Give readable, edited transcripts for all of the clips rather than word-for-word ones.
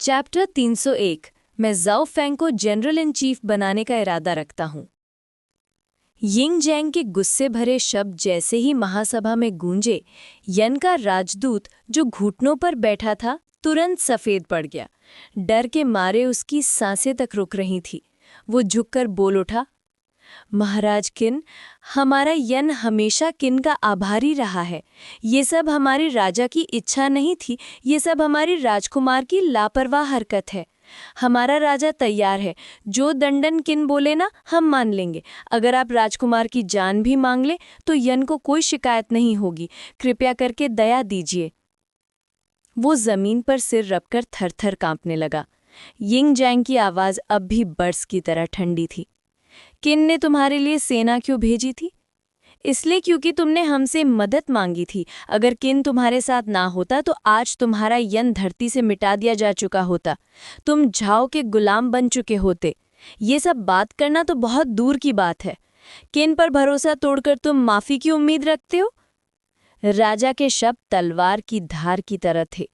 Chapter 301 मैं Zhao Feng को general in chief बनाने का इरादा रखता हूँ। यिंग जैंग के गुस्से भरे शब्द जैसे ही महासभा में गूंजे, यन का राजदूत जो घुटनों पर बैठा था तुरंत सफ़ेद पड़ गया। डर के मारे उसकी सांसें तक रुक रही थी। वो झुककर बोल उठा, महाराज किन, हमारा यन हमेशा किन का आभारी रहा है। ये सब हमारे राजा की इच्छा नहीं थी, ये सब हमारी राजकुमार की लापरवाह हरकत है। हमारा राजा तैयार है, जो दंडन किन बोले ना हम मान लेंगे। अगर आप राजकुमार की जान भी मांग ले तो यन को कोई शिकायत नहीं होगी। कृपया करके दया दीजिए। वो जमीन पर सिर रखकर थर-थर कांपने लगा। यिंग जैंग की आवाज़ अब भी बर्स की तरह ठंडी थी। किन ने तुम्हारे लिए सेना क्यों भेजी थी? इसलिए क्योंकि तुमने हमसे मदद मांगी थी। अगर किन तुम्हारे साथ ना होता तो आज तुम्हारा यन धरती से मिटा दिया जा चुका होता। तुम झाओ के गुलाम बन चुके होते। ये सब बात करना तो बहुत दूर की बात है। किन पर भरोसा तोड़कर तुम माफी की उम्मीद रखते हो? राजा के शब्द तलवार की धार की तरह थे।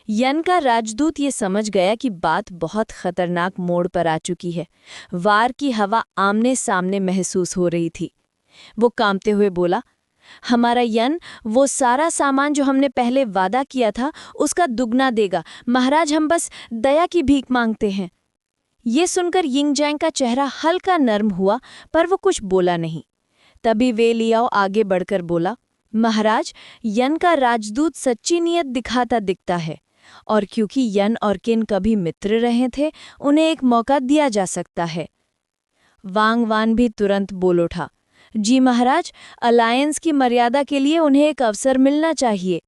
यन का राजदूत ये समझ गया कि बात बहुत खतरनाक मोड़ पर आ चुकी है। वार की हवा आमने सामने महसूस हो रही थी। वो कांपते हुए बोला, हमारा यन वो सारा सामान जो हमने पहले वादा किया था उसका दुगना देगा। महाराज, हम बस दया की भीख मांगते हैं। ये सुनकर यिंग जैंग का चेहरा हल्का नर्म हुआ, पर वो कुछ बोला नहीं। तभी वे लियाओ आगे बढ़कर बोला, महाराज, यन का राजदूत सच्ची नीयत दिखाता दिखता है, और क्योंकि यन और किन कभी मित्र रहे थे, उन्हें एक मौका दिया जा सकता है। वांग वान भी तुरंत बोल उठा, जी महाराज, अलायंस की मर्यादा के लिए उन्हें एक अवसर मिलना चाहिए।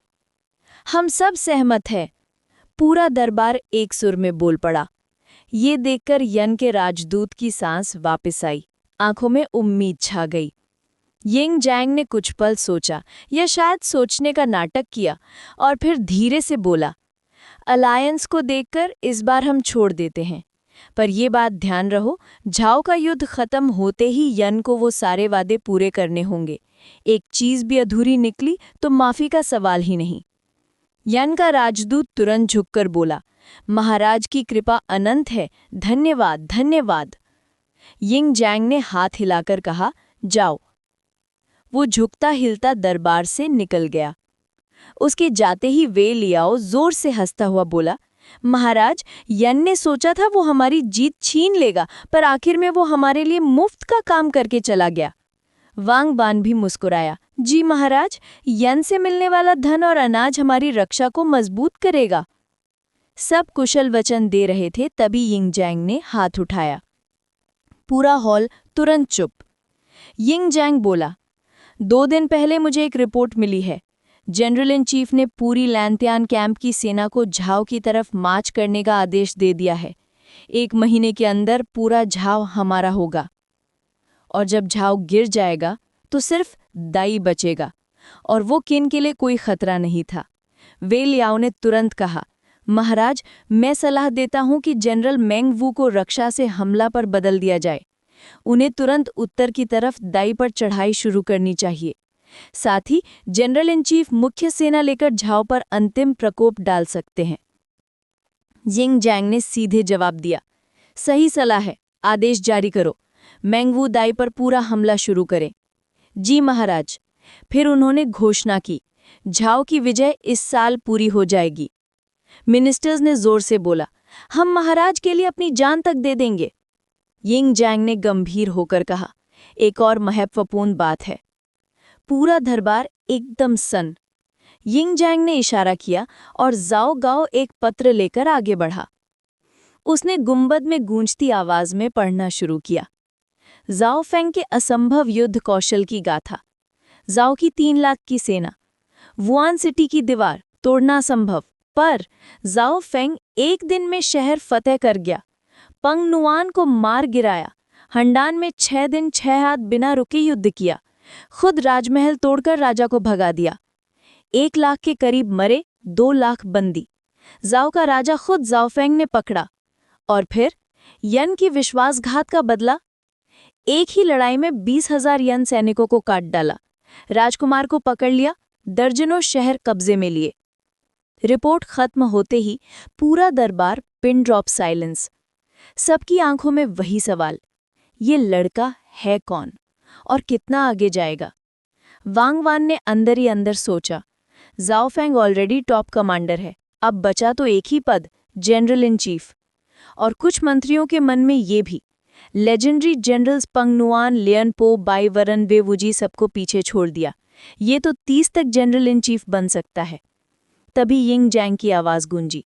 हम सब सहमत हैं। पूरा दरबार एक सुर में बोल पड़ा। ये देखकर यन के राजदूत की सांस वापस आई, आंखों में उम्मीद छा गई। यिंग जैंग ने कुछ पल सोचा, या शायद सोचने का नाटक किया, और फिर धीरे से बोला, अलायंस को देखकर इस बार हम छोड़ देते हैं। पर यह बात ध्यान रहो, झाओ का युद्ध खत्म होते ही यन को वो सारे वादे पूरे करने होंगे। एक चीज भी अधूरी निकली तो माफी का सवाल ही नहीं। यन का राजदूत तुरंत झुककर बोला, महाराज की कृपा अनंत है, धन्यवाद धन्यवाद। यिंग जैंग ने हाथ हिलाकर कहा, जाओ। वो झुकता हिलता दरबार से निकल गया। उसके जाते ही वे लियाओ जोर से हंसता हुआ बोला, महाराज, यन ने सोचा था वो हमारी जीत छीन लेगा, पर आखिर में वो हमारे लिए मुफ्त का काम करके चला गया। वांग बान भी मुस्कुराया, जी महाराज, यन से मिलने वाला धन और अनाज हमारी रक्षा को मजबूत करेगा। सब कुशल वचन दे रहे थे, तभी यिंग जैंग ने हाथ उठाया। पूरा हॉल तुरंत चुप। यिंग जैंग बोला, 2 दिन पहले मुझे एक रिपोर्ट मिली है। जनरल इन चीफ ने पूरी लैंतियान कैंप की सेना को झाओ की तरफ मार्च करने का आदेश दे दिया है। 1 महीने के अंदर पूरा झाओ हमारा होगा, और जब झाओ गिर जाएगा तो सिर्फ दाई बचेगा, और वो किन के लिए कोई खतरा नहीं था। वे लियाओ ने तुरंत कहा, महाराज, मैं सलाह देता हूं कि जनरल मेंग वू को रक्षा से हमला पर बदल दिया जाए। उन्हें तुरंत उत्तर की तरफ दाई पर चढ़ाई शुरू करनी चाहिए। साथ ही जनरल इन चीफ मुख्य सेना लेकर झाओ पर अंतिम प्रकोप डाल सकते हैं। यिंग जैंग ने सीधे जवाब दिया, सही सलाह है, आदेश जारी करो। मेंग वू दाई पर पूरा हमला शुरू करें। जी महाराज। फिर उन्होंने घोषणा की, झाओ की विजय इस साल पूरी हो जाएगी। मिनिस्टर्स ने जोर से बोला, हम महाराज के लिए अपनी जान तक दे देंगे। यिंग जैंग ने गंभीर होकर कहा, एक और महत्वपूर्ण बात है। पूरा दरबार एकदम सन। यिंग जैंग ने इशारा किया और ज़ाओ गाओ एक पत्र लेकर आगे बढ़ा। उसने गुंबद में गूंजती आवाज में पढ़ना शुरू किया। ज़ाओ फेंग के असंभव युद्ध कौशल की गाथा। ज़ाओ की 3 लाख की सेना, वुआन सिटी की दीवार तोड़ना संभव, पर ज़ाओ फेंग एक दिन में शहर फतेह कर गया। पंग नुआन को मार गिराया। हंडान में 6 दिन 6 हाथ बिना रुके युद्ध किया। खुद राजमहल तोड़कर राजा को भगा दिया। 1 लाख के करीब मरे, 2 लाख बंदी। ज़ाओ का राजा खुद ज़ाओ फेंग ने पकड़ा। और फिर यन की विश्वासघात का बदला। एक ही लड़ाई में 20,000 यन सैनिकों को काट डाला। राजकुमार को पकड़ लिया, दर्जनों शहर कब्जे में लिए। रिपोर्ट खत्म होते ही पूरा दरबार पिन ड्रॉप साइलेंस। सबकी आंखों में वही सवाल, ये लड़का है कौन और कितना आगे जाएगा? वांग वान ने अंदर ही अंदर सोचा, जाओ फेंग ऑलरेडी टॉप कमांडर है, अब बचा तो एक ही पद, जनरल इन चीफ। और कुछ मंत्रियों के मन में ये भी। लेजेंडरी जनरल्स पंग नुआन, लियन पो, बाई वरन वेवुजी सबको पीछे छोड़ दिया। ये तो 30 तक जनरल इन चीफ बन सकता है। तभी यिंग जैंग की आवाज गूंजी,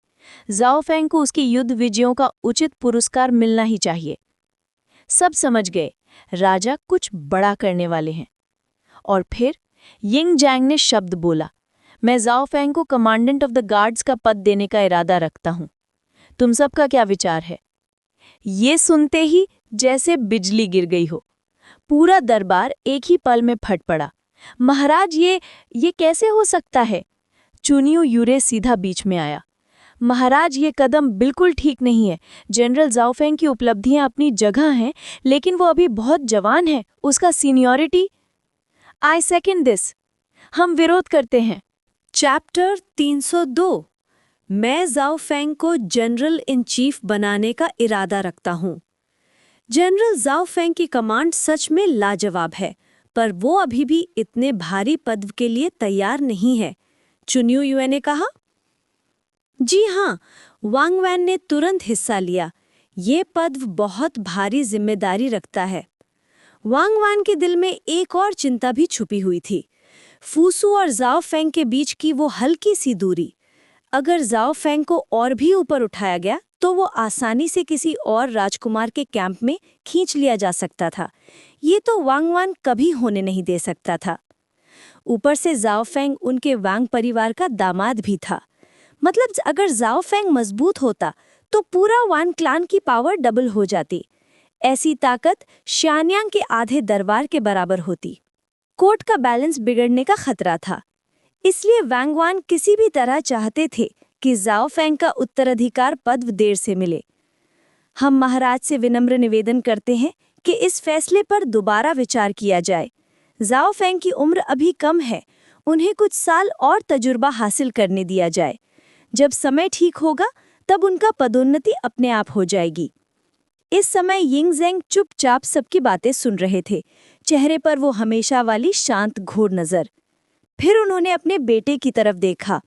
जाओ फेंग को उसकी युद्ध विजयों का उचित पुरस्कार मिलना ही चाहिए। सब समझ गए, राजा कुछ बड़ा करने वाले हैं। और फिर यिंग जैंग ने शब्द बोला, मैं जाओ फेंग को कमांडेंट ऑफ द गार्ड्स का पद देने का इरादा रखता हूं। तुम सबका क्या विचार है? ये सुनते ही जैसे बिजली गिर गई हो। पूरा दरबार एक ही पल में फट पड़ा। महाराज, ये कैसे हो सकता है? चुनियो यूरे सीधा बीच में आया। महाराज, ये कदम बिल्कुल ठीक नहीं है। जनरल जाओ फेंग की उपलब्धियां अपनी जगह हैं, लेकिन वो अभी बहुत जवान है। उसका सीनियरिटी। I second this. हम विरोध करते हैं। चैप्टर 302। मैं जाओ फेंग को जनरल इन चीफ बनाने का इरादा रखता हूँ। जनरल जाओ फेंग की कमांड सच में लाजवाब है, पर वो अभी भी इतने भारी पद के लिए तैयार नहीं है, चुनियो युए ने कहा। जी हाँ, वांग वैन ने तुरंत हिस्सा लिया। ये पद बहुत भारी जिम्मेदारी रखता है। वांग वान के दिल में एक और चिंता भी छुपी हुई थी, फूसू और जाओ फेंग के बीच की वो हल्की सी दूरी। अगर जाओ फेंग को और भी ऊपर उठाया गया तो वो आसानी से किसी और राजकुमार के कैंप में खींच लिया जा सकता था। ये तो वांग वान कभी होने नहीं दे सकता था। ऊपर से जाओ फेंग उनके वांग परिवार का दामाद भी था। मतलब अगर जाओ फेंग मजबूत होता तो पूरा वान क्लान की पावर डबल हो जाती। ऐसी ताकत शान्यांग के आधे दरबार के बराबर होती। कोर्ट का बैलेंस बिगड़ने का खतरा था, इसलिए वांग वान किसी भी तरह चाहते थे कि जाओ फेंग का उत्तराधिकार पद देर से मिले। हम महाराज से विनम्र निवेदन करते हैं कि इस फैसले पर दोबारा विचार किया जाए। जाओ फेंग की उम्र अभी कम है, उन्हें कुछ साल और तजुर्बा हासिल करने दिया जाए। जब समय ठीक होगा तब उनका पदोन्नति अपने आप हो जाएगी। इस समय यिंग जैंग चुपचाप सबकी बातें सुन रहे थे, चेहरे पर वो हमेशा वाली शांत घोर नजर। फिर उन्होंने अपने बेटे की तरफ देखा।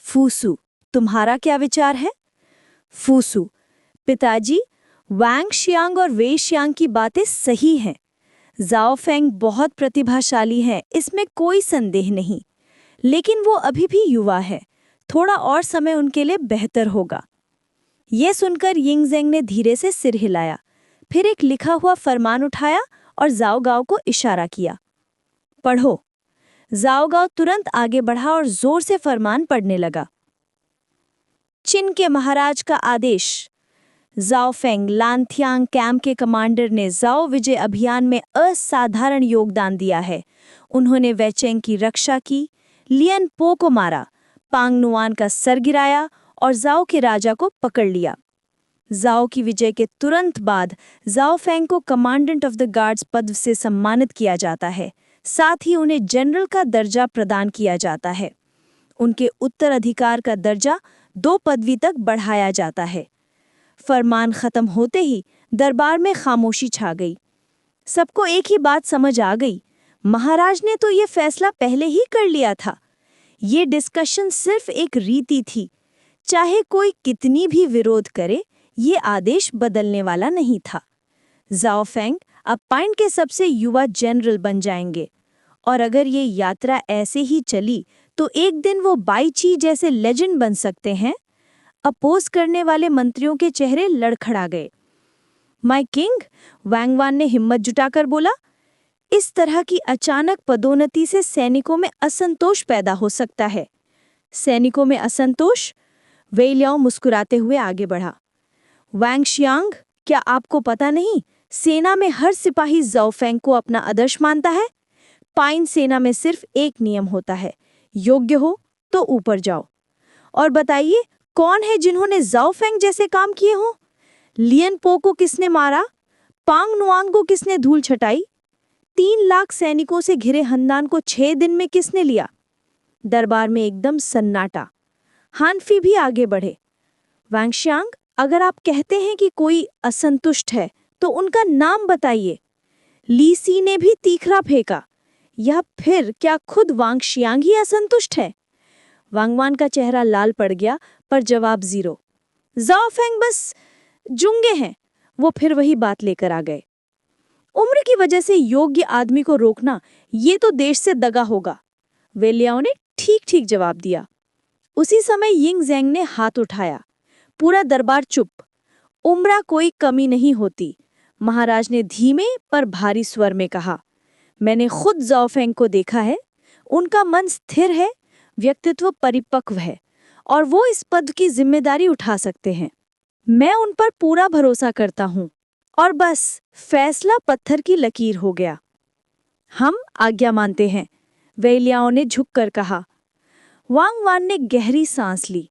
फूसू, तुम्हारा क्या विचार है? फूसू, पिताजी, वांग शियांग और वेई शियांग की बातें सही हैं। जाओ फेंग बहुत प्रतिभाशाली है, इसमें कोई संदेह नहीं, लेकिन वो अभी भी युवा है। थोड़ा और समय उनके लिए बेहतर होगा। ये सुनकर यिंग जैंग ने धीरे से सिर हिलाया, फिर एक लिखा हुआ फरमान उठाया और जाओ गाओ को इशारा किया। पढ़ो। जाओ गाओ तुरंत आगे बढ़ा और जोर से फरमान पढ़ने लगा। चिन के महाराज का आदेश। जाओ फेंग लानथियांग कैंप के कमांडर ने जाओ विजय अभियान में असाधारण योगदान दिया है। उन्होंने वैचेंग की रक्षा की, लियन पो को मारा, पांग नुआन का सर गिराया और जाओ के राजा को पकड़ लिया। जाओ की विजय के तुरंत बाद जाओ फेंग को कमांडेंट ऑफ द गार्ड्स पद से सम्मानित किया जाता है, साथ ही उन्हें जनरल का दर्जा प्रदान किया जाता है। उनके उत्तराधिकार का दर्जा 2 पदवी तक बढ़ाया जाता है। फरमान खत्म होते ही दरबार में खामोशी छा गई। सबको एक ही बात समझ आ गई, महाराज ने तो ये फैसला पहले ही कर लिया था। ये डिस्कशन सिर्फ एक रीति थी, चाहे कोई कितनी भी विरोध करे, ये आदेश बदलने वाला नहीं था। जाओ फेंग अब पाइन के सबसे युवा जनरल बन जाएंगे, और अगर ये यात्रा ऐसे ही चली तो एक दिन वो बाई ची जैसे लेजेंड बन सकते हैं। अपोज करने वाले मंत्रियों के चेहरे लड़खड़ा गए। माय किंग, वांग वान ने हिम्मत जुटाकर बोला, इस तरह की अचानक पदोन्नति से सैनिकों में असंतोष पैदा हो सकता है। सैनिकों में असंतोष? वेई लियाओ मुस्कुराते हुए आगे बढ़ा। वांग शियांग, क्या आपको पता नहीं, सेना में हर सिपाही जाओ फेंग को अपना आदर्श मानता है। पाइन सेना में सिर्फ एक नियम होता है, योग्य हो तो ऊपर जाओ। और बताइए, कौन है जिन्होंने जाओ फेंग जैसे काम किए हों? लियन पो को किसने मारा? पांग नुआंग को किसने धूल छटाई? 3 लाख सैनिकों से घिरे हंदान को 6 दिन में किसने लिया? दरबार में एकदम सन्नाटा। हानफी भी आगे बढ़े। वांगशियांग, अगर आप कहते हैं कि कोई असंतुष्ट है तो उनका नाम बताइए। ली सी ने भी तीखरा फेंका। या फिर क्या खुद वांगशियांग ही असंतुष्ट है? वांगवान का चेहरा लाल पड़ गया, पर जवाब जीरो। जाओ फेंग बस जुंगे हैं। वो फिर वही बात लेकर आ गए। उम्र की वजह से योग्य आदमी को रोकना, ये तो देश से दगा होगा। वेलियाओ ने ठीक ठीक जवाब दिया। उसी समय यिंग ज़ेंग ने हाथ उठाया। पूरा दरबार चुप। उम्रा कोई कमी नहीं होती, महाराज ने धीमे पर भारी स्वर में कहा। मैंने खुद जाओ फेंग को देखा है। उनका मन स्थिर है, व्यक्तित्व परिपक्व है, और वो इस पद की जिम्मेदारी उठा सकते हैं। मैं उन पर पूरा भरोसा करता हूँ। और बस फैसला पत्थर की लकीर हो गया। हम आज्ञा मानते हैं, वेलियाओ ने झुककर कहा। वांगवान ने गहरी सांस ली।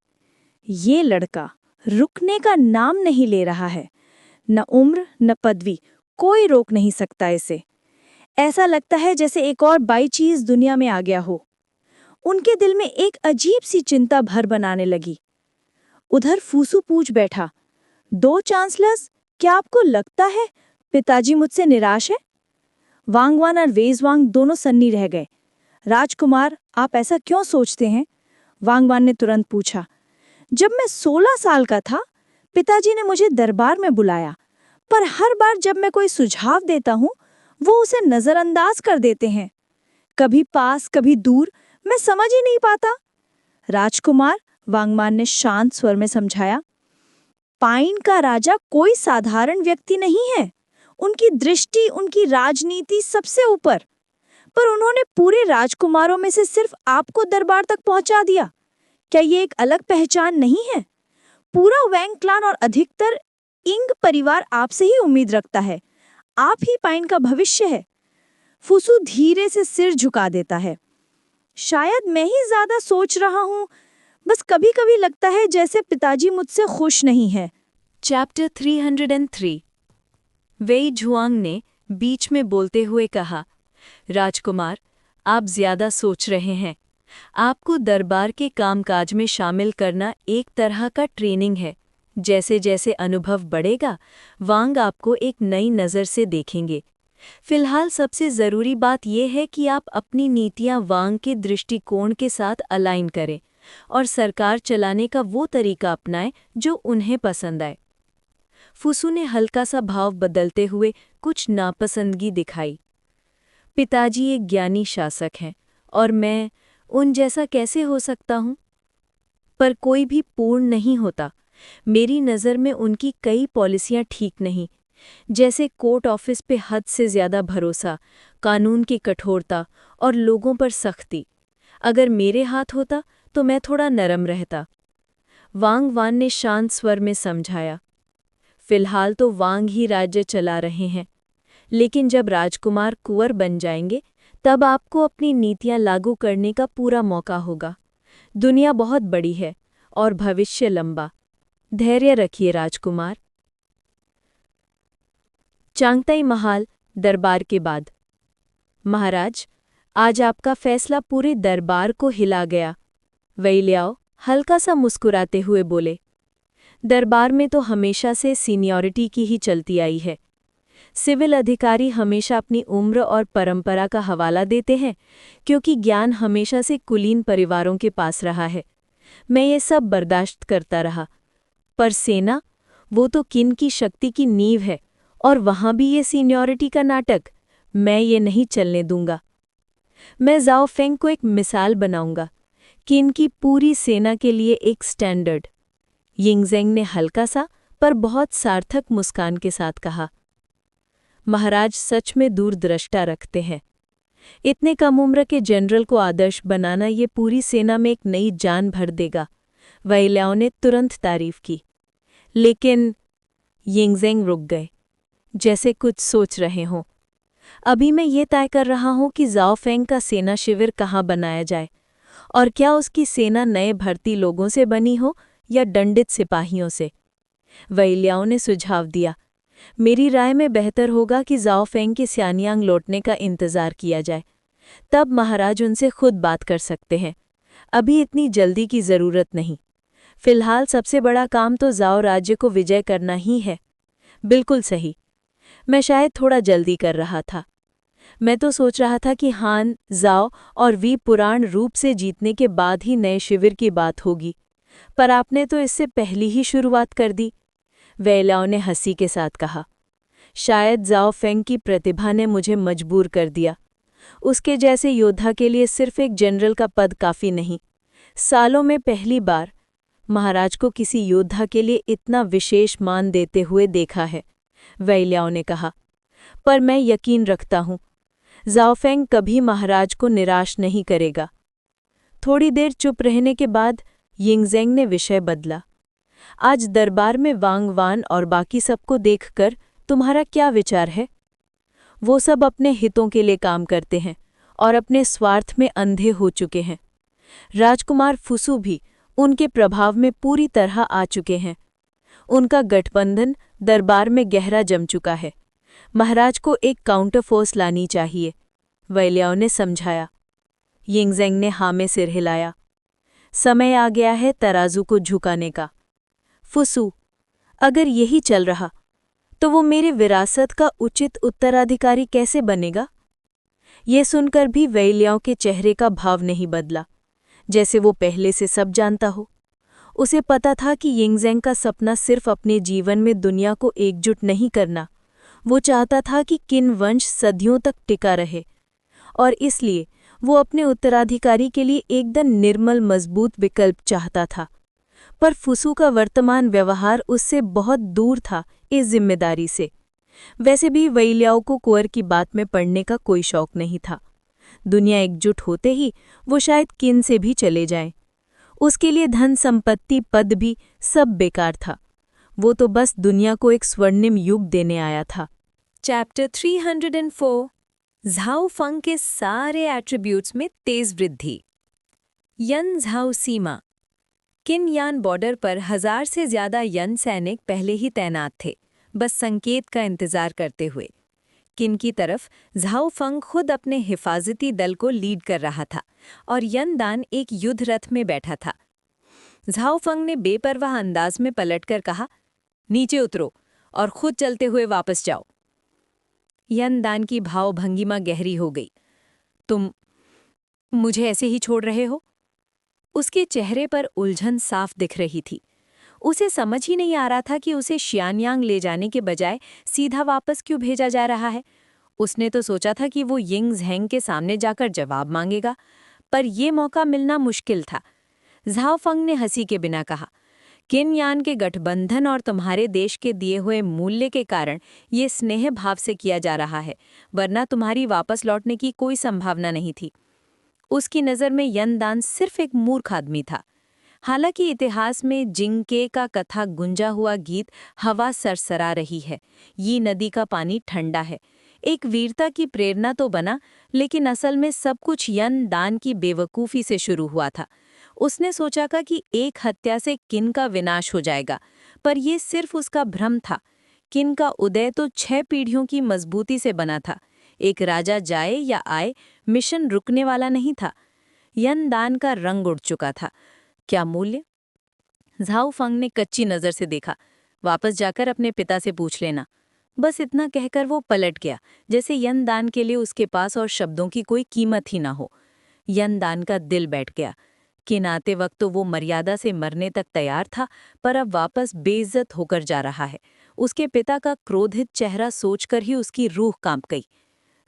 ये लड़का रुकने का नाम नहीं ले रहा है। न उम्र न पदवी, कोई रोक नहीं सकता इसे। ऐसा लगता है जैसे एक और बाई चीज दुनिया में आ गया हो। उनके दिल में एक अजीब सी चिंता भर बनाने लगी। उधर फूसू पूछ बैठा। 2 चांसलर्स, क्या आपको लगता है पिताजी मुझसे निराश है? वांगवान और वेजवांग दोनों सन्नी रह गए। राजकुमार, आप ऐसा क्यों सोचते हैं? वांगवान ने तुरंत पूछा। जब मैं 16 साल का था, पिताजी ने मुझे दरबार में बुलाया, पर हर बार जब मैं कोई सुझाव देता हूँ, वो उसे नजरअंदाज कर देते हैं। कभी पास कभी दूर, मैं समझ ही नहीं पाता। राजकुमार, वांगवान ने शांत स्वर में समझाया, पाइन का राजा कोई साधारण व्यक्ति नहीं है। उनकी दृष्टि, उनकी राजनीति सबसे ऊपर। पर उन्होंने पूरे राजकुमारों में से सिर्फ आपको दरबार तक पहुंचा दिया। क्या ये एक अलग पहचान नहीं है? पूरा वैंग क्लान और अधिकतर इंग परिवार आपसे ही उम्मीद रखता है। आप ही पाइन का भविष्य है। फुसू धीरे से सिर झुका देता है। शायद मैं ही ज्यादा सोच रहा हूँ। बस कभी कभी लगता है जैसे पिताजी मुझसे खुश नहीं है। चैप्टर 303। वेई झुआंग ने बीच में बोलते हुए कहा, राजकुमार, आप ज्यादा सोच रहे हैं। आपको दरबार के कामकाज में शामिल करना एक तरह का ट्रेनिंग है। जैसे जैसे अनुभव बढ़ेगा, वांग आपको एक नई नज़र से देखेंगे। फिलहाल सबसे ज़रूरी बात यह है कि आप अपनी नीतियां वांग के दृष्टिकोण के साथ अलाइन करें और सरकार चलाने का वो तरीका अपनाएं जो उन्हें पसंद आए। फुसू ने हल्का सा भाव बदलते हुए कुछ नापसंदगी दिखाई। पिताजी एक ज्ञानी शासक हैं और मैं उन जैसा कैसे हो सकता हूँ? पर कोई भी पूर्ण नहीं होता। मेरी नज़र में उनकी कई पॉलिसियां ठीक नहीं, जैसे कोर्ट ऑफिस पे हद से ज़्यादा भरोसा, कानून की कठोरता और लोगों पर सख्ती। अगर मेरे हाथ होता तो मैं थोड़ा नरम रहता। वांगवान ने शांत स्वर में समझाया। फिलहाल तो वांग ही राज्य चला रहे हैं, लेकिन जब राजकुमार कुंवर बन जाएंगे तब आपको अपनी नीतियां लागू करने का पूरा मौका होगा। दुनिया बहुत बड़ी है और भविष्य लंबा। धैर्य रखिए राजकुमार। चांगताई महाल दरबार के बाद। महाराज, आज आपका फैसला पूरे दरबार को हिला गया। वेलियाओ हल्का सा मुस्कुराते हुए बोले। दरबार में तो हमेशा से सीनियरिटी की ही चलती आई है। सिविल अधिकारी हमेशा अपनी उम्र और परंपरा का हवाला देते हैं, क्योंकि ज्ञान हमेशा से कुलीन परिवारों के पास रहा है। मैं ये सब बर्दाश्त करता रहा, पर सेना, वो तो किन की शक्ति की नींव है, और वहां भी ये सीनियरिटी का नाटक, मैं ये नहीं चलने दूंगा। मैं जाओ फेंग को एक मिसाल बनाऊंगा कि इनकी पूरी सेना के लिए एक स्टैंडर्ड। यिंग ज़ेंग ने हल्का सा पर बहुत सार्थक मुस्कान के साथ कहा। महाराज सच में दूरदृष्टा रखते हैं। इतने कम उम्र के जनरल को आदर्श बनाना ये पूरी सेना में एक नई जान भर देगा। वेलियाओ ने तुरंत तारीफ की, लेकिन यिंग ज़ेंग रुक गए, जैसे कुछ सोच रहे हों। अभी मैं ये तय कर रहा हूं कि जाओ फेंग का सेना शिविर कहाँ बनाया जाए, और क्या उसकी सेना नए भर्ती लोगों से बनी हो या दंडित सिपाहियों से। वेलियाओ ने सुझाव दिया, मेरी राय में बेहतर होगा कि जाओ फेंग के स्यानियांग लौटने का इंतजार किया जाए। तब महाराज उनसे खुद बात कर सकते हैं। अभी इतनी जल्दी की जरूरत नहीं। फिलहाल सबसे बड़ा काम तो जाओ राज्य को विजय करना ही है। बिल्कुल सही। मैं शायद थोड़ा जल्दी कर रहा था। मैं तो सोच रहा था कि हान, जाओ और वी पुराण रूप से जीतने के बाद ही नए शिविर की बात होगी, पर आपने तो इससे पहली ही शुरुआत कर दी। वेइलाओ ने हंसी के साथ कहा। शायद जाओ फेंग की प्रतिभा ने मुझे मजबूर कर दिया। उसके जैसे योद्धा के लिए सिर्फ एक जनरल का पद काफी नहीं। सालों में पहली बार महाराज को किसी योद्धा के लिए इतना विशेष मान देते हुए देखा है, वेइलाओ ने कहा। पर मैं यकीन रखता हूँ, जाओ फेंग कभी महाराज को निराश नहीं करेगा। थोड़ी देर चुप रहने के बाद यिंगज़ेंग ने विषय बदला। आज दरबार में वांग वान और बाकी सबको देखकर तुम्हारा क्या विचार है? वो सब अपने हितों के लिए काम करते हैं और अपने स्वार्थ में अंधे हो चुके हैं। राजकुमार फुसू भी उनके प्रभाव में पूरी तरह आ चुके हैं। उनका गठबंधन दरबार में गहरा जम चुका है। महाराज को एक काउंटर फोर्स लानी चाहिए, वेइलाओ ने समझाया। यिंगज़ेंग ने हाँ में सिर हिलाया। समय आ गया है तराजू को झुकाने का। फुसू, अगर यही चल रहा तो वो मेरे विरासत का उचित उत्तराधिकारी कैसे बनेगा? ये सुनकर भी वेइलाओ के चेहरे का भाव नहीं बदला, जैसे वो पहले से सब जानता हो। उसे पता था कि यिंगज़ेंग का सपना सिर्फ अपने जीवन में दुनिया को एकजुट नहीं करना, वो चाहता था कि किन वंश सदियों तक टिका रहे, और इसलिए वो अपने उत्तराधिकारी के लिए एकदम निर्मल मजबूत विकल्प चाहता था। पर फुसू का वर्तमान व्यवहार उससे बहुत दूर था इस जिम्मेदारी से। वैसे भी वेइलाओ को कुंवर की बात में पड़ने का कोई शौक नहीं था। दुनिया एकजुट होते ही वो शायद किन से भी चले जाएं। उसके लिए धन संपत्ति पद भी सब बेकार था। वो तो बस दुनिया को एक स्वर्णिम युग देने आया था। चैप्टर 304 झाओ फंग के सारे एट्रीब्यूट्स में तेज वृद्धि। यन झाओ सीमा। किन यान बॉर्डर पर 1000 से ज्यादा यन सैनिक पहले ही तैनात थे, बस संकेत का इंतजार करते हुए। किन की तरफ झाओ फंग खुद अपने हिफाजती दल को लीड कर रहा था और यन दान एक युद्ध रथ में बैठा था। झाओ फंग ने बेपरवाह अंदाज में पलटकर कहा, नीचे उतरो और खुद चलते हुए वापस जाओ। यन दान की भाव भंगिमा गहरी हो गई। तुम मुझे ऐसे ही छोड़ रहे हो? उसके चेहरे पर उलझन साफ दिख रही थी। उसे समझ ही नहीं आ रहा था कि उसे शियानयांग ले जाने के बजाय सीधा वापस क्यों भेजा जा रहा है। उसने तो सोचा था कि वो यिंगज़ेंग के सामने जाकर जवाब मांगेगा, पर यह मौका मिलना मुश्किल था। झाओ फंग ने हंसी के बिना कहा, किन यान के गठबंधन और तुम्हारे देश के दिए हुए मूल्य के कारण ये स्नेह भाव से किया जा रहा है, वरना तुम्हारी वापस लौटने की कोई संभावना नहीं थी। उसकी नज़र में यन दान सिर्फ एक मूर्ख आदमी था। हालांकि इतिहास में जिंगके का कथा गुंजा हुआ गीत हवा सरसरा रही है, ये नदी का पानी ठंडा है, एक वीरता की प्रेरणा तो बना, लेकिन असल में सब कुछ यन दान की बेवकूफ़ी से शुरू हुआ था। उसने सोचा कि एक हत्या से किन का विनाश हो जाएगा, पर यह सिर्फ उसका भ्रम था। किन का उदय तो 6 पीढ़ियों की मजबूती से बना था। एक राजा जाए या आए, मिशन रुकने वाला नहीं था। यन दान का रंग उड़ चुका था। क्या मूल्य? झाओ फंग ने कच्ची नज़र से देखा, वापस जाकर अपने पिता से पूछ लेना। बस इतना कहकर वो पलट गया, जैसे यन दान के लिए उसके पास और शब्दों की कोई कीमत ही ना हो। यन दान का दिल बैठ गया। किन आते वक्त तो वो मर्यादा से मरने तक तैयार था, पर अब वापस बेइज्जत होकर जा रहा है। उसके पिता का क्रोधित चेहरा सोचकर ही उसकी रूह कांप गई।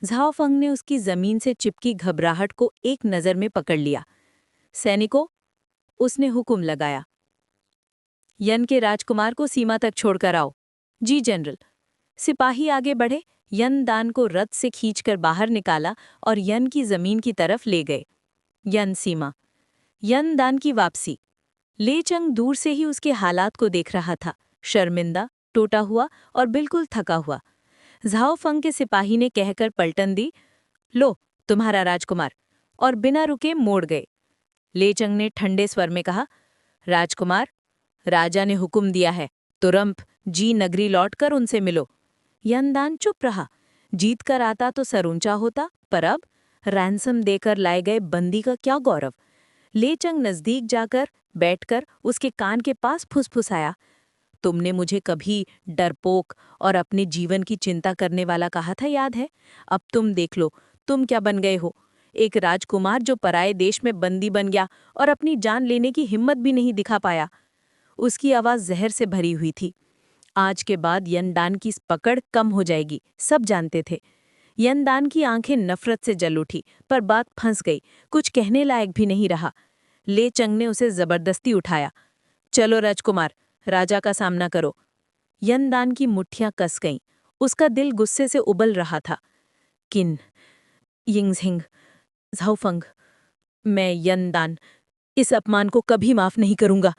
झाओ फंग ने उसकी जमीन से चिपकी घबराहट को एक नज़र में पकड़ लिया। सैनिकों, उसने हुक्म लगाया, यन के राजकुमार को सीमा तक छोड़कर आओ। जी जनरल। सिपाही आगे बढ़े, यन दान को रथ से खींचकर बाहर निकाला और यन की जमीन की तरफ ले गए। यन सीमा। यन दान की वापसी। ले चंग दूर से ही उसके हालात को देख रहा था, शर्मिंदा, टूटा हुआ और बिल्कुल थका हुआ। झाओ फंग के सिपाही ने कहकर पलटन दी, लो तुम्हारा राजकुमार, और बिना रुके मोड़ गए। ले चंग ने ठंडे स्वर में कहा, राजकुमार, राजा ने हुक्म दिया है, तुरंत जी नगरी लौटकर उनसे मिलो। यनदान चुप रहा। जीत कर आता तो सर ऊंचा होता, पर अब रैंसम देकर लाए गए बंदी का क्या गौरव। ले चंग नजदीक जाकर बैठकर उसके कान के पास फुसफुसाया, तुमने मुझे कभी डरपोक और अपने जीवन की चिंता करने वाला कहा था, याद है? अब तुम देख लो, तुम क्या बन गए हो। एक राजकुमार जो पराये देश में बंदी बन गया और अपनी जान लेने की हिम्मत भी नहीं दिखा पाया। उसकी आवाज़ जहर से भरी हुई थी। आज के बाद यनदान की पकड़ कम हो जाएगी, सब जानते थे। यनदान की आंखें नफरत से जल उठी, पर बात फंस गई, कुछ कहने लायक भी नहीं रहा। ले चंग ने उसे जबरदस्ती उठाया। चलो राजकुमार, राजा का सामना करो। यनदान की मुट्ठियां कस गईं, उसका दिल गुस्से से उबल रहा था। किन, यिंगजिंग, झाओफंग, मैं यनदान इस अपमान को कभी माफ नहीं करूंगा।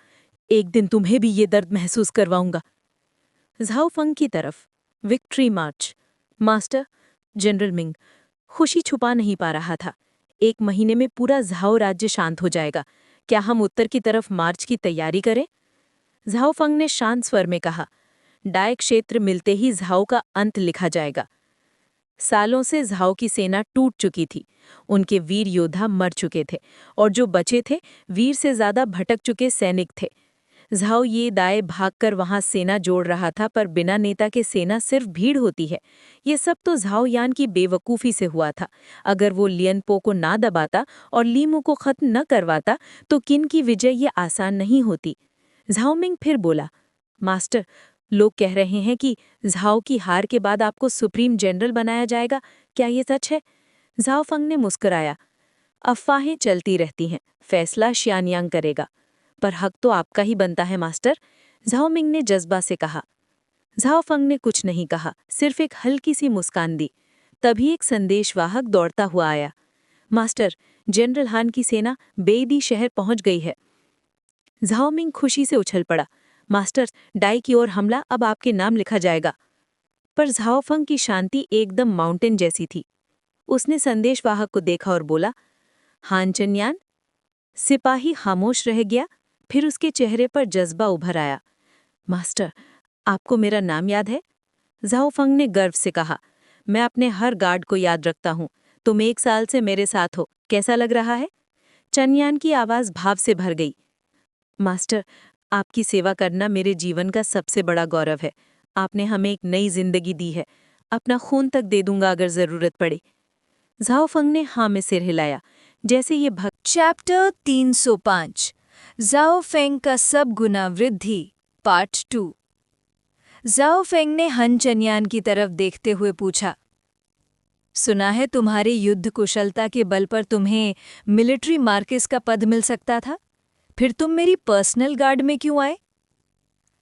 एक दिन तुम्हें भी ये दर्द महसूस करवाऊंगा। झाओफंग की तरफ विक्ट्री मार्च। मास्टर, जनरल मिंग खुशी छुपा नहीं पा रहा था। 1 महीने में पूरा झाओ राज्य शांत हो जाएगा। क्या हम उत्तर की तरफ मार्च की तैयारी करें? झाओफंग ने शांत स्वर में कहा, डाय क्षेत्र मिलते ही झाओ का अंत लिखा जाएगा। सालों से झाओ की सेना टूट चुकी थी। उनके वीर योद्धा मर चुके थे और जो बचे थे वीर से ज्यादा भटक चुके सैनिक थे। झाओ ये दाए भागकर वहां सेना जोड़ रहा था, पर बिना नेता के सेना सिर्फ भीड़ होती है। ये सब तो झाओ यान की बेवकूफ़ी से हुआ था। अगर वो लियनपो को ना दबाता और लीमू को खत्म न करवाता तो किन की विजय ये आसान नहीं होती। झाओमिंग फिर बोला, मास्टर, लोग कह रहे हैं कि झाओ की हार के बाद आपको सुप्रीम जनरल बनाया जाएगा, क्या ये सच है? झाओफंग ने मुस्कुराया, अफवाहें चलती रहती हैं, फैसला शियानयांग करेगा। पर हक तो आपका ही बनता है मास्टर, झाओमिंग ने जज्बा से कहा। झाओफंग ने कुछ नहीं कहा, सिर्फ एक हल्की सी मुस्कान दी। तभी एक संदेशवाहक दौड़ता हुआ आया। मास्टर, जनरल हान की सेना बेईदी शहर पहुंच गई है। झाओमिंग खुशी से उछल पड़ा, मास्टर, डाई की ओर हमला अब आपके नाम लिखा जाएगा। पर झाओफंग की शांति एकदम माउंटेन जैसी थी। उसने संदेशवाहक को देखा और बोला, हान चन्यान। सिपाही खामोश रह गया, फिर उसके चेहरे पर जज्बा उभर आया। मास्टर, आपको मेरा नाम याद है? झाओफंग ने गर्व से कहा, मैं अपने हर गार्ड को याद रखता हूँ। तुम 1 साल से मेरे साथ हो, कैसा लग रहा है? चन्यान की आवाज़ भाव से भर गई। मास्टर, आपकी सेवा करना मेरे जीवन का सबसे बड़ा गौरव है। आपने हमें एक नई जिंदगी दी है। अपना खून तक दे दूंगा अगर जरूरत पड़े। झाओफंग ने हाँ में सिर हिलाया, जैसे ये भक्त। चैप्टर 305 झाओफेंग का सब गुना वृद्धि, पार्ट 2। झाओफेंग ने हन चन्यान की तरफ देखते हुए पूछा, सुना है तुम्हारी युद्ध कुशलता के बल पर तुम्हें मिलिट्री मार्किस का पद मिल सकता था, फिर तुम मेरी पर्सनल गार्ड में क्यों आए?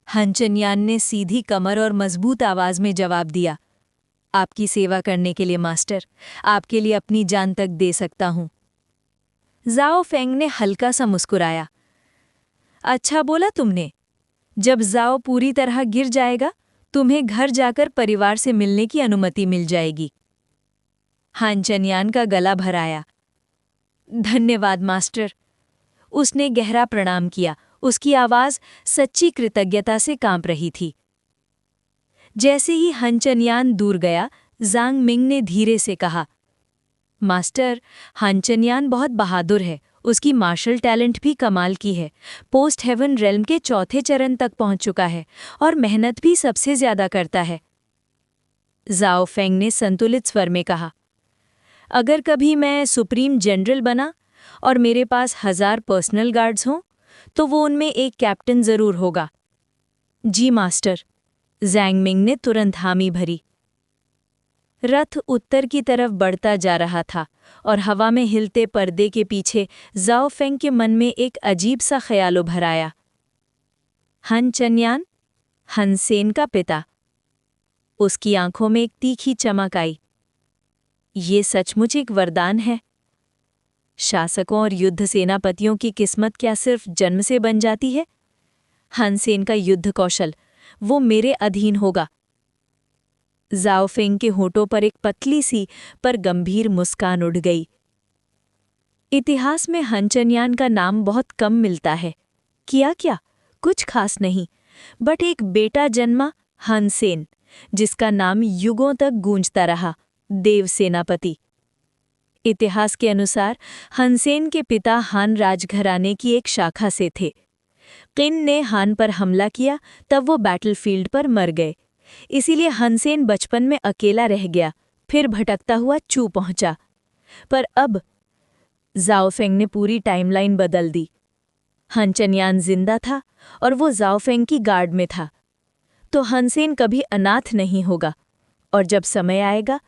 हन चन्यान ने सीधी कमर और मजबूत आवाज में जवाब दिया, आपकी सेवा करने के लिए मास्टर, आपके लिए अपनी जान तक दे सकता हूं। झाओफेंग ने हल्का सा मुस्कुराया, अच्छा बोला तुमने। जब झाओ पूरी तरह गिर जाएगा तुम्हें घर जाकर परिवार से मिलने की अनुमति मिल जाएगी। हान चन्यान का गला भर आया, धन्यवाद मास्टर। उसने गहरा प्रणाम किया, उसकी आवाज सच्ची कृतज्ञता से कांप रही थी। जैसे ही हन चन्यान दूर गया, जांग मिंग ने धीरे से कहा, मास्टर, हन चन्यान बहुत बहादुर है, उसकी मार्शल टैलेंट भी कमाल की है। पोस्ट हेवन रेल्म के 4थे चरण तक पहुंच चुका है और मेहनत भी सबसे ज्यादा करता है। झाओफेंग ने संतुलित स्वर में कहा, अगर कभी मैं सुप्रीम जनरल बना और मेरे पास 1000 पर्सनल गार्ड्स हों तो वो उनमें एक कैप्टन जरूर होगा। जी मास्टर। ज़ैंग मिंग ने तुरंत हामी भरी। रथ उत्तर की तरफ बढ़ता जा रहा था और हवा में हिलते पर्दे के पीछे झाओफेंग के मन में एक अजीब सा ख्याल उभर आया। हन चन्यान, हन सेन का पिता। उसकी आंखों में एक तीखी चमक आई। ये सचमुच एक वरदान है। शासकों और युद्ध सेनापतियों की किस्मत क्या सिर्फ जन्म से बन जाती है? हन सेन का युद्ध कौशल, वो मेरे अधीन होगा। झाओफेंग के होठों पर एक पतली सी पर गंभीर मुस्कान उड़ गई। इतिहास में हन चन्यान का नाम बहुत कम मिलता है। किया क्या? कुछ खास नहीं, बट एक बेटा जन्मा, हन सेन, जिसका नाम युगों तक गूंजता रहा, देव सेनापति। इतिहास के अनुसार हनसेन के पिता हान राजघराने की एक शाखा से थे। किन ने हान पर हमला किया तब वो बैटलफील्ड पर मर गए। इसीलिए हनसेन बचपन में अकेला रह गया, फिर भटकता हुआ चू पहुंचा। पर अब ज़ाओफेंग ने पूरी टाइमलाइन बदल दी। हन चन्यान जिंदा था और वो ज़ाओफेंग की गार्ड में था। तो हनसेन कभी अनाथ नहीं होगा और जब समय आएगा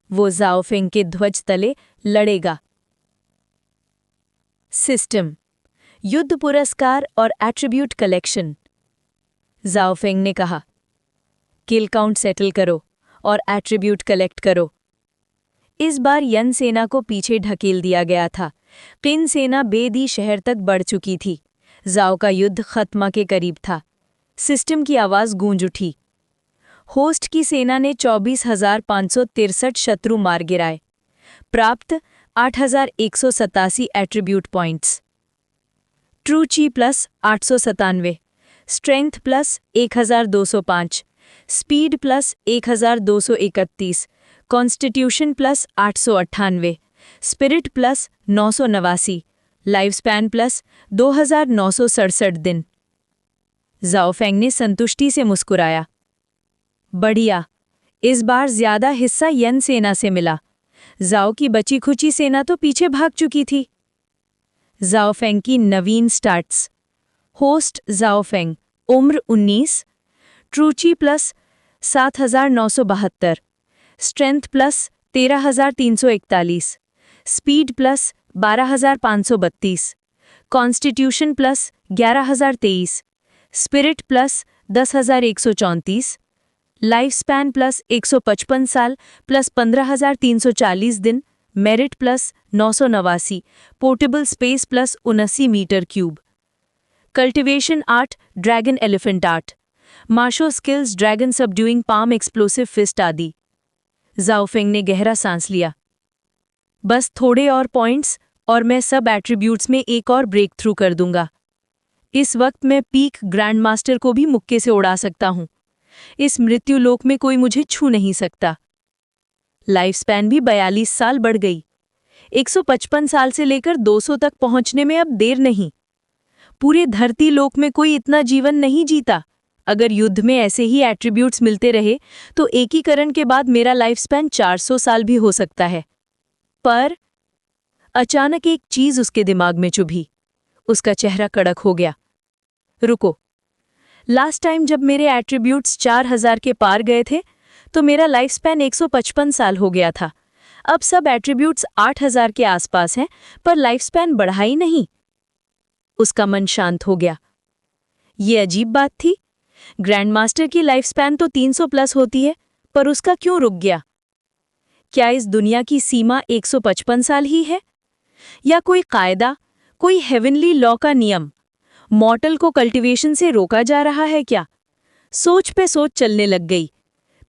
वो ज़ाओफेंग के ध्वज तले लड़ेगा। सिस्टम, युद्ध पुरस्कार और एट्रीब्यूट कलेक्शन। ज़ाओफेंग ने कहा, किल काउंट सेटल करो और एट्रीब्यूट कलेक्ट करो। इस बार यन सेना को पीछे ढकेल दिया गया था। किन सेना बेदी शहर तक बढ़ चुकी थी। ज़ाओ का युद्ध खत्मा के करीब था। सिस्टम की आवाज़ गूंज उठी। होस्ट की सेना ने 24,563 शत्रु मार गिराए। प्राप्त 8,187 एट्रीब्यूट पॉइंट्स। ट्रू ची plus 897, strength plus 1,205, speed plus 1,231, constitution plus 898, spirit plus 989, life span plus 2,967 दिन। ज़ाओफेंग ने संतुष्टि से मुस्कुराया। बढ़िया, इस बार ज्यादा हिस्सा यन सेना से मिला। ज़ाओ की बची खुची सेना तो पीछे भाग चुकी थी। ज़ाओफेंग की नवीन स्टार्ट्स। होस्ट ज़ाओफेंग, उम्र 19, ट्रूची plus 7,972, strength plus 13,341, speed plus 12,532, constitution plus 11,023, spirit plus 10,134, life span plus 155 साल प्लस 15,340 दिन, merit plus 989, portable space plus 79 metre cube. Cultivation art, dragon elephant art, martial skills, dragon subduing palm, explosive fist आदि। Zhaofeng ने गहरा सांस लिया। बस थोड़े और पॉइंट्स और मैं सब एट्रीब्यूट्स में एक और ब्रेक थ्रू कर दूंगा। इस वक्त मैं पीक ग्रैंड मास्टर को भी मुक्के से उड़ा सकता हूं। इस मृत्यु लोक में कोई मुझे छू नहीं सकता। लाइफ स्पैन भी 42 साल बढ़ गई। 155 साल से लेकर 200 तक पहुंचने में अब देर नहीं। पूरे धरती लोक में कोई इतना जीवन नहीं जीता। अगर युद्ध में ऐसे ही एट्रीब्यूट्स मिलते रहे तो एकीकरण के बाद मेरा लाइफ स्पैन 400 साल भी हो सकता है। पर अचानक एक चीज उसके दिमाग में चुभी। उसका चेहरा कड़क हो गया। रुको, लास्ट टाइम जब मेरे एट्रीब्यूट्स 4,000 के पार गए थे तो मेरा लाइफ स्पैन 155 साल हो गया था। अब सब एट्रीब्यूट्स 8,000 के आसपास हैं, पर लाइफ स्पैन बढ़ा ही नहीं। उसका मन शांत हो गया। ये अजीब बात थी। ग्रैंड मास्टर की लाइफ स्पैन तो 300 प्लस होती है, पर उसका क्यों रुक गया? क्या इस दुनिया की सीमा 155 साल ही है? या कोई कायदा, कोई हेवनली लॉ का नियम मॉर्टल को कल्टीवेशन से रोका जा रहा है क्या? सोच पे सोच चलने लग गई।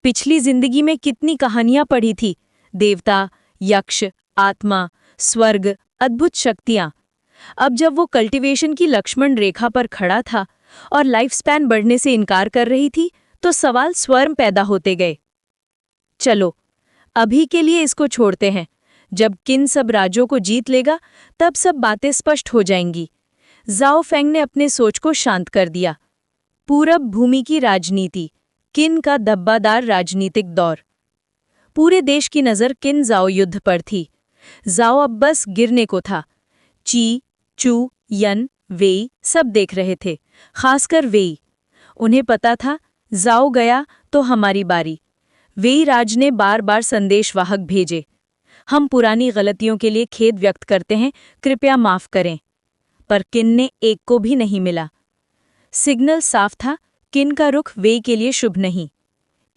पिछली जिंदगी में कितनी कहानियां पढ़ी थी। देवता, यक्ष, आत्मा, स्वर्ग, अद्भुत शक्तियां। अब जब वो कल्टीवेशन की लक्ष्मण रेखा पर खड़ा था और लाइफ स्पैन बढ़ने से इनकार कर रही थी तो सवाल स्वयं पैदा होते गए। चलो, अभी के लिए इसको छोड़ते हैं। जब किन सब राज्यों को जीत लेगा तब सब बातें स्पष्ट हो जाएंगी। ज़ाओफेंग ने अपने सोच को शांत कर दिया। पूरब भूमि की राजनीति, किन का धब्बादार राजनीतिक दौर। पूरे देश की नज़र किन ज़ाओ युद्ध पर थी। ज़ाओ अब बस गिरने को था। ची, चू, यन, वेई सब देख रहे थे, खासकर वेई। उन्हें पता था ज़ाओ गया तो हमारी बारी। वेई राज ने बार बार संदेशवाहक भेजे, हम पुरानी गलतियों के लिए खेद व्यक्त करते हैं, कृपया माफ करें। पर किन ने एक को भी नहीं मिला। सिग्नल साफ था, किन का रुख वेई के लिए शुभ नहीं।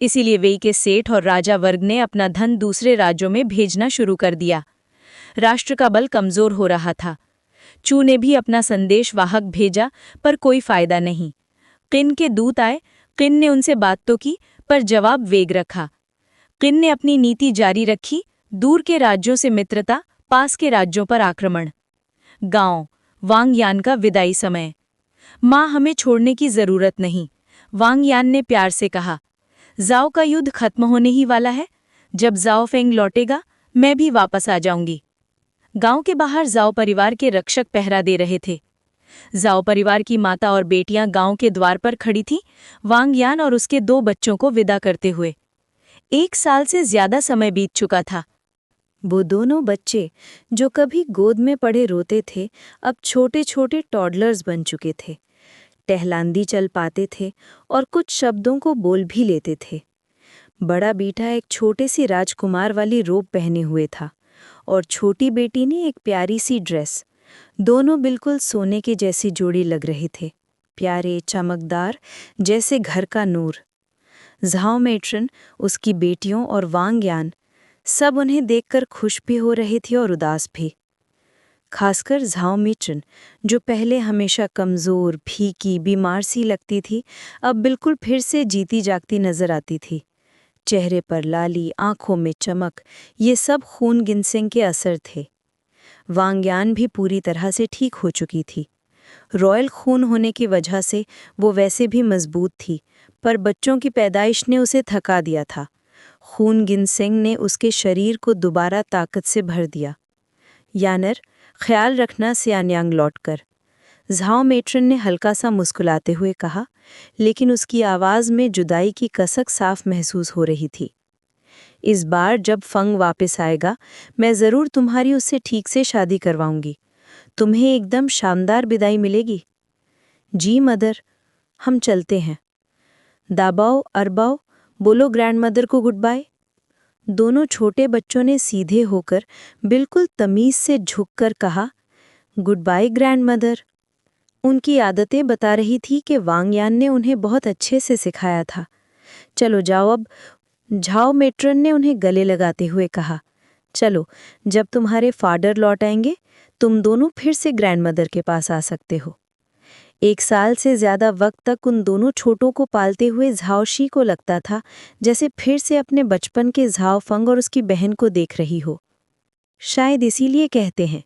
इसीलिए वेई के सेठ और राजा वर्ग ने अपना धन दूसरे राज्यों में भेजना शुरू कर दिया। राष्ट्र का बल कमजोर हो रहा था। चू ने भी अपना संदेशवाहक भेजा, पर कोई फायदा नहीं। किन के दूत आए, किन ने उनसे बात तो की, पर जवाब वेग रखा। किन ने अपनी नीति जारी रखी, दूर के राज्यों से मित्रता, पास के राज्यों पर आक्रमण। गांव वांग यान का विदाई समय। माँ, हमें छोड़ने की जरूरत नहीं, वांग यान ने प्यार से कहा। ज़ाओ का युद्ध खत्म होने ही वाला है। जब ज़ाओफेंग लौटेगा, मैं भी वापस आ जाऊंगी। गांव के बाहर जाओ परिवार के रक्षक पहरा दे रहे थे। जाओ परिवार की माता और बेटियां गांव के द्वार पर खड़ी थीं, वांगयान और उसके 2 बच्चों को विदा करते हुए। 1 साल से ज्यादा समय बीत चुका था। वो दोनों बच्चे जो कभी गोद में पड़े रोते थे, अब छोटे छोटे टॉडलर्स बन चुके थे। टहलांदी चल पाते थे और कुछ शब्दों को बोल भी लेते थे। बड़ा बेटा एक छोटे सी राजकुमार वाली रोब पहने हुए था और छोटी बेटी ने एक प्यारी सी ड्रेस। दोनों बिल्कुल सोने के जैसी जोड़ी लग रहे थे, प्यारे चमकदार जैसे घर का नूर। झाओ मेट्रन, उसकी बेटियों और वांगयान सब उन्हें देखकर खुश भी हो रही थी और उदास भी। खासकर झाओ मेट्रन, जो पहले हमेशा कमज़ोर, फीकी, बीमार सी लगती थी, अब बिल्कुल फिर से जीती जागती नजर आती थी। चेहरे पर लाली, आंखों में चमक, ये सब खून गिनसिंग के असर थे। वांगयान भी पूरी तरह से ठीक हो चुकी थी। रॉयल खून होने की वजह से वो वैसे भी मजबूत थी, पर बच्चों की पैदाइश ने उसे थका दिया था। खून गिनसिंग ने उसके शरीर को दोबारा ताकत से भर दिया। यानर, ख्याल रखना सियान्यांग लौटकर, झाओ मेट्रन ने हल्का सा मुस्कुराते हुए कहा, लेकिन उसकी आवाज़ में जुदाई की कसक साफ महसूस हो रही थी। इस बार जब फंग वापस आएगा, मैं ज़रूर तुम्हारी उससे ठीक से शादी करवाऊंगी। तुम्हें एकदम शानदार विदाई मिलेगी। जी मदर, हम चलते हैं। दाबाओ, अरबाओ, बोलो ग्रैंडमदर को गुड बाय। दोनों छोटे बच्चों ने सीधे होकर बिल्कुल तमीज़ से झुककर कहा, गुड बाय ग्रैंडमदर। उनकी आदतें बता रही थी कि वांगयान ने उन्हें बहुत अच्छे से सिखाया था। चलो जाओ अब, झाओ मेट्रन ने उन्हें गले लगाते हुए कहा। चलो, जब तुम्हारे फादर लौट आएंगे, तुम दोनों फिर से ग्रैंडमदर के पास आ सकते हो। 1 साल से ज़्यादा वक्त तक उन दोनों छोटों को पालते हुए झाओशी को लगता था जैसे फिर से अपने बचपन के झाओ फंग और उसकी बहन को देख रही हो। शायद इसीलिए कहते हैं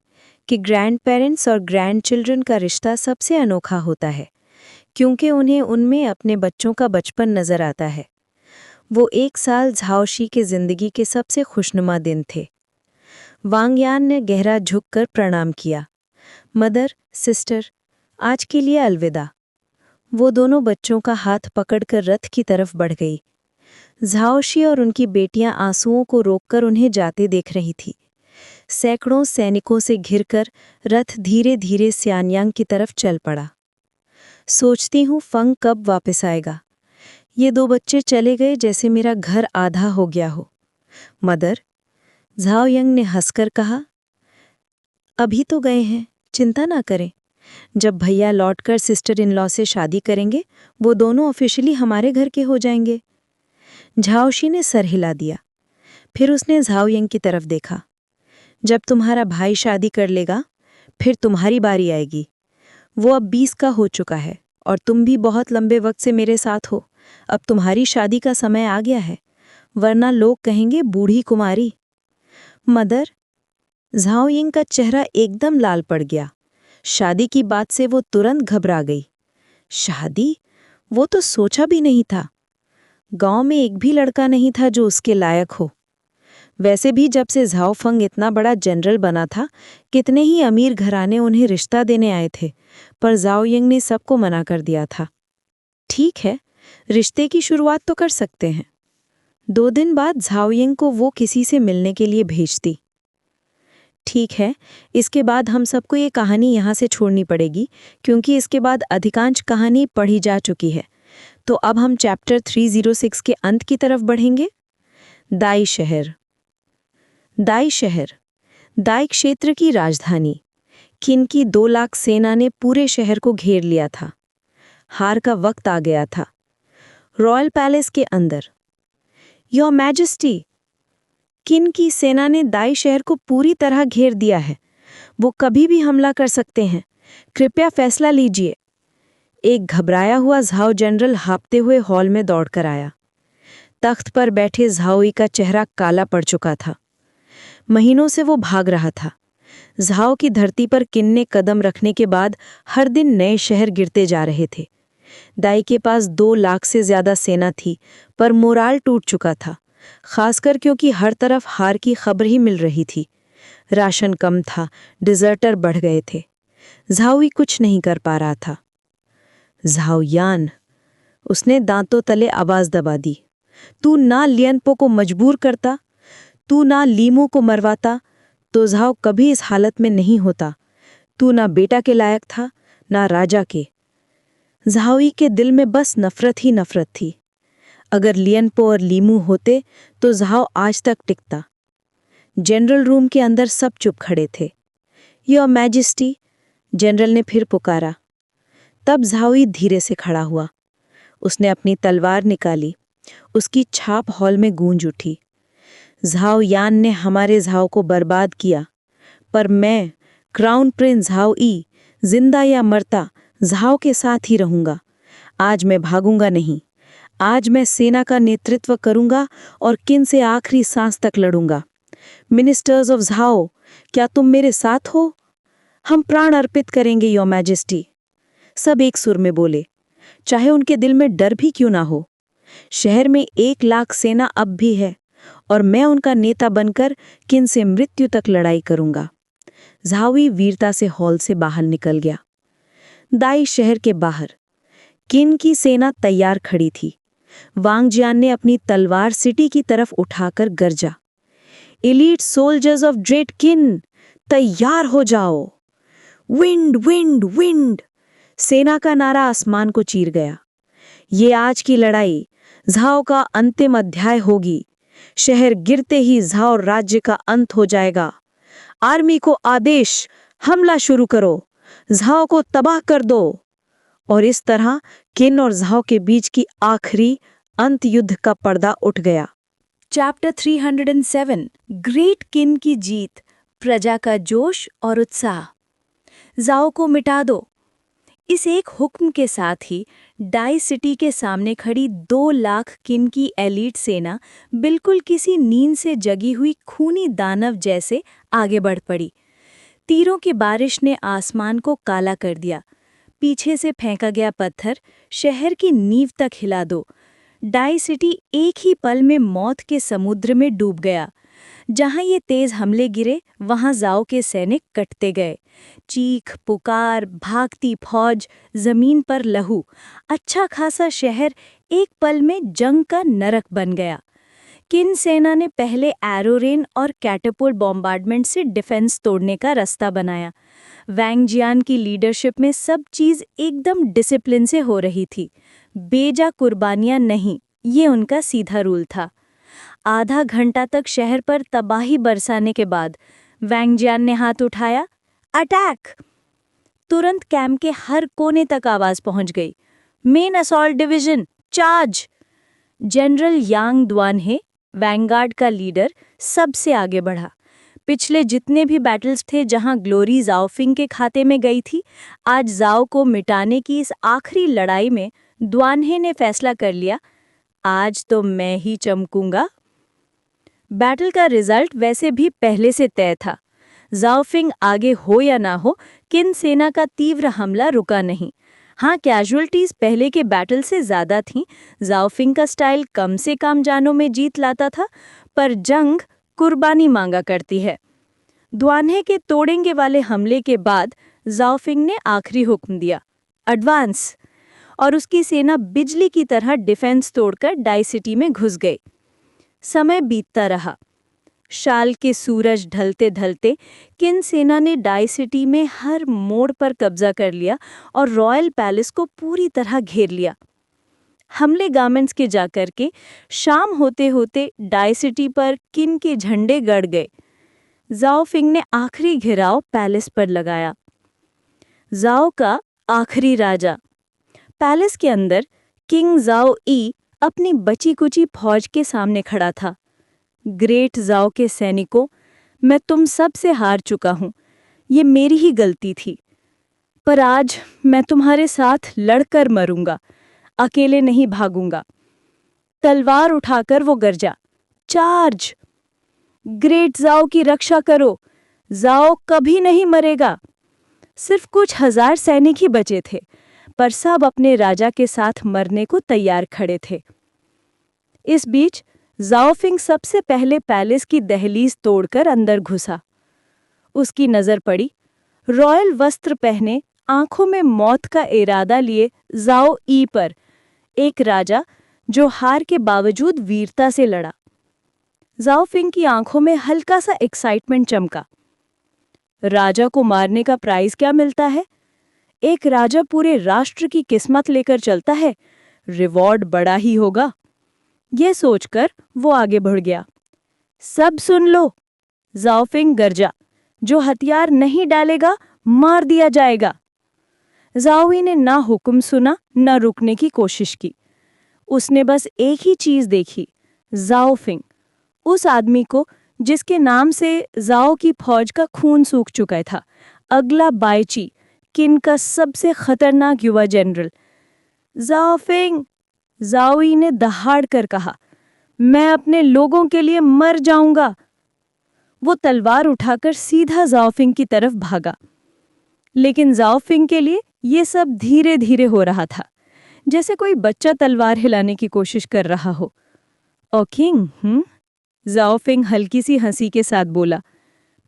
कि ग्रैंड पेरेंट्स और ग्रैंड चिल्ड्रन का रिश्ता सबसे अनोखा होता है, क्योंकि उन्हें उनमें अपने बच्चों का बचपन नजर आता है। वो 1 साल झाओशी के जिंदगी के सबसे खुशनुमा दिन थे। वांगयान ने गहरा झुककर प्रणाम किया। मदर, सिस्टर, आज के लिए अलविदा। वो दोनों बच्चों का हाथ पकड़कर रथ की तरफ बढ़ गई। झाओशी और उनकी बेटियां आंसुओं को रोककर उन्हें जाते देख रही थी। सैकड़ों सैनिकों से घिरकर रथ धीरे धीरे सियान्यांग की तरफ चल पड़ा। सोचती हूँ फंग कब वापस आएगा। ये 2 बच्चे चले गए जैसे मेरा घर आधा हो गया हो। मदर, झाओ यंग ने हंसकर कहा, अभी तो गए हैं, चिंता ना करें। जब भैया लौटकर सिस्टर इन लॉ से शादी करेंगे, वो दोनों ऑफिशियली हमारे घर के हो जाएंगे। झाओशी ने सर हिला दिया। फिर उसने झाओ यंग की तरफ देखा। जब तुम्हारा भाई शादी कर लेगा, फिर तुम्हारी बारी आएगी। वो अब 20 का हो चुका है और तुम भी बहुत लंबे वक्त से मेरे साथ हो। अब तुम्हारी शादी का समय आ गया है, वरना लोग कहेंगे बूढ़ी कुमारी। मदर, झाओ यंग का चेहरा एकदम लाल पड़ गया। शादी की बात से वो तुरंत घबरा गई। शादी? वो तो सोचा भी नहीं था। गांव में एक भी लड़का नहीं था जो उसके लायक हो। वैसे भी जब से झाओ फंग इतना बड़ा जनरल बना था, कितने ही अमीर घराने उन्हें रिश्ता देने आए थे, पर झाओ यंग ने सबको मना कर दिया था। ठीक है, रिश्ते की शुरुआत तो कर सकते हैं। 2 दिन बाद झाओ यंग को वो किसी से मिलने के लिए भेजती। ठीक है, इसके बाद हम सबको ये कहानी यहाँ से छोड़नी पड़ेगी, क्योंकि इसके बाद अधिकांश कहानी पढ़ी जा चुकी है। तो अब हम चैप्टर 306 के अंत की तरफ बढ़ेंगे। दाई शहर। दाई शहर, दाई क्षेत्र की राजधानी। किन की 2 लाख सेना ने पूरे शहर को घेर लिया था। हार का वक्त आ गया था। रॉयल पैलेस के अंदर, योर मैजेस्टी, किन की सेना ने दाई शहर को पूरी तरह घेर दिया है। वो कभी भी हमला कर सकते हैं, कृपया फैसला लीजिए। एक घबराया हुआ झाओ जनरल हाँफते हुए हॉल में दौड़कर आया। तख्त पर बैठे झाओई का चेहरा काला पड़ चुका था। महीनों से वो भाग रहा था। झाओ की धरती पर किन ने कदम रखने के बाद हर दिन नए शहर गिरते जा रहे थे। दाई के पास 2 लाख से ज्यादा सेना थी, पर मोराल टूट चुका था। खासकर क्योंकि हर तरफ हार की खबर ही मिल रही थी। राशन कम था, डिजर्टर बढ़ गए थे। झाओई कुछ नहीं कर पा रहा था। झाओयान, उसने दांतों तले आवाज दबा दी। तू ना लियनपो को मजबूर करता, तू ना लीमू को मरवाता, तो झाओ कभी इस हालत में नहीं होता। तू ना बेटा के लायक था, ना राजा के। झाओई के दिल में बस नफरत ही नफरत थी। अगर लियनपो और लीमू होते तो झाओ आज तक टिकता। जनरल रूम के अंदर सब चुप खड़े थे। योर मैजेस्टी, जनरल ने फिर पुकारा। तब झाओई धीरे से खड़ा हुआ। उसने अपनी तलवार निकाली। उसकी छाप हॉल में गूंज उठी। झाओ यान ने हमारे झाओ को बर्बाद किया, पर मैं, क्राउन प्रिंस झाओ ई, जिंदा या मरता, झाओ के साथ ही रहूंगा। आज मैं भागूंगा नहीं। आज मैं सेना का नेतृत्व करूंगा और किन से आखिरी सांस तक लड़ूंगा। मिनिस्टर्स ऑफ झाओ, क्या तुम मेरे साथ हो? हम प्राण अर्पित करेंगे योर मैजेस्टी। सब एक सुर में बोले, चाहे उनके दिल में डर भी क्यों ना हो। शहर में 1 लाख सेना अब भी है और मैं उनका नेता बनकर किन से मृत्यु तक लड़ाई करूंगा। झाओई वीरता से हॉल से बाहर निकल गया। दाई शहर के बाहर किन की सेना तैयार खड़ी थी। वांगजियान ने अपनी तलवार सिटी की तरफ उठाकर गरजा, एलीट सोल्जर्स ऑफ ड्रेड किन, तैयार हो जाओ। विंड विंड विंड, सेना का नारा आसमान को चीर गया। ये आज की लड़ाई झाओ का अंतिम अध्याय होगी। शहर गिरते ही झाओ राज्य का अंत हो जाएगा। आर्मी को आदेश, हमला शुरू करो, झाओ को तबाह कर दो। और इस तरह किन और झाओ के बीच की आखिरी अंत युद्ध का पर्दा उठ गया। चैप्टर 307, ग्रेट किन की जीत, प्रजा का जोश और उत्साह। झाओ को मिटा दो। इस एक हुक्म के साथ ही डाई सिटी के सामने खड़ी 2 लाख किन की एलीट सेना बिल्कुल किसी नींद से जगी हुई खूनी दानव जैसे आगे बढ़ पड़ी। तीरों की बारिश ने आसमान को काला कर दिया। पीछे से फेंका गया पत्थर शहर की नींव तक हिला दो। डाई सिटी एक ही पल में मौत के समुद्र में डूब गया। जहां ये तेज हमले गिरे, वहां झाओ के सैनिक कटते गए। चीख पुकार, भागती फौज, जमीन पर लहू। अच्छा खासा शहर एक पल में जंग का नरक बन गया। किन सेना ने पहले एरो रेन और कैटपुल्ट बॉम्बार्डमेंट से डिफेंस तोड़ने का रास्ता बनाया। वांगजियान की लीडरशिप में सब चीज एकदम डिसिप्लिन से हो रही थी। बेजा कुर्बानियां नहीं, ये उनका सीधा रूल था। आधा घंटा तक शहर पर तबाही बरसाने के बाद वांगजियान ने हाथ उठाया, अटैक! तुरंत कैंप के हर कोने तक आवाज पहुंच गई, main assault division, charge! General Yang Duanhe, vanguard का लीडर, सबसे आगे बढ़ा। पिछले जितने भी बैटल्स थे जहां ग्लोरी झाओफिंग के खाते में गई थी, आज झाओ को मिटाने की इस आखिरी लड़ाई में द्वानहे ने फैसला कर लिया, आज तो मैं ही चमकूंगा। बैटल का रिजल्ट वैसे भी पहले से तय था। झाओफिंग आगे हो या ना हो, किन सेना का तीव्र हमला रुका नहीं। हाँ, कैजुअलिटीज पहले के बैटल से ज्यादा थीं। झाओफिंग का स्टाइल कम से कम जानों में जीत लाता था, पर जंग कुर्बानी मांगा करती है। द्वानहे के तोड़ेंगे वाले हमले के बाद झाओफिंग ने आखिरी हुक्म दिया, एडवांस, और उसकी सेना बिजली की तरह डिफेंस तोड़कर डाई सिटी में घुस गई। समय बीतता रहा। शाल के सूरज ढलते ढलते किन सेना ने डाई सिटी में हर मोड़ पर कब्जा कर लिया और रॉयल पैलेस को पूरी तरह घेर लिया। हमले गार्मेंट्स के जाकर के शाम होते होते डाई सिटी पर किन के झंडे गड़ गए। झाओफिंग ने आखिरी घेराव पैलेस पर लगाया। झाओ का आखिरी राजा। पैलेस के अंदर किंग झाओ ई अपनी बची कुची फौज के सामने खड़ा था। ग्रेट झाओ के सैनिकों, मैं तुम सब से हार चुका हूं। ये मेरी ही गलती थी, पर आज मैं तुम्हारे साथ लड़कर मरूंगा, अकेले नहीं भागूंगा। तलवार उठाकर वो गरजा, चार्ज! ग्रेट झाओ की रक्षा करो, झाओ कभी नहीं मरेगा। सिर्फ कुछ 1000 सैनिक ही बचे थे, पर सब अपने राजा के साथ मरने को तैयार खड़े थे। इस बीच जाओफिंग सबसे पहले पैलेस की दहलीज तोड़कर अंदर घुसा। उसकी नजर पड़ी रॉयल वस्त्र पहने, आंखों में मौत का इरादा लिए जाओ ई पर, एक राजा जो हार के बावजूद वीरता से लड़ा। जाओफिंग की आंखों में हल्का सा एक्साइटमेंट चमका। राजा को मारने का प्राइज क्या मिलता है? एक राजा पूरे राष्ट्र की किस्मत लेकर चलता है, रिवॉर्ड बड़ा ही होगा। यह सोचकर वो आगे बढ़ गया। सब सुन लो, जाओफिंग गरजा, जो हथियार नहीं डालेगा मार दिया जाएगा। जाओई ने ना हुक्म सुना ना रुकने की कोशिश की। उसने बस एक ही चीज देखी, जाओफिंग, उस आदमी को जिसके नाम से जाओ की फौज का खून सूख चुका था, अगला बायची, किन का सबसे खतरनाक युवा जनरल। जाओफिंग, जाओई ने दहाड़ कर कहा, मैं अपने लोगों के लिए मर जाऊंगा। वो तलवार उठाकर सीधा जाओफिंग की तरफ भागा। लेकिन जाओफिंग के लिए ये सब धीरे धीरे हो रहा था, जैसे कोई बच्चा तलवार हिलाने की कोशिश कर रहा हो। ओ किंग, जाओफिंग हल्की सी हंसी के साथ बोला,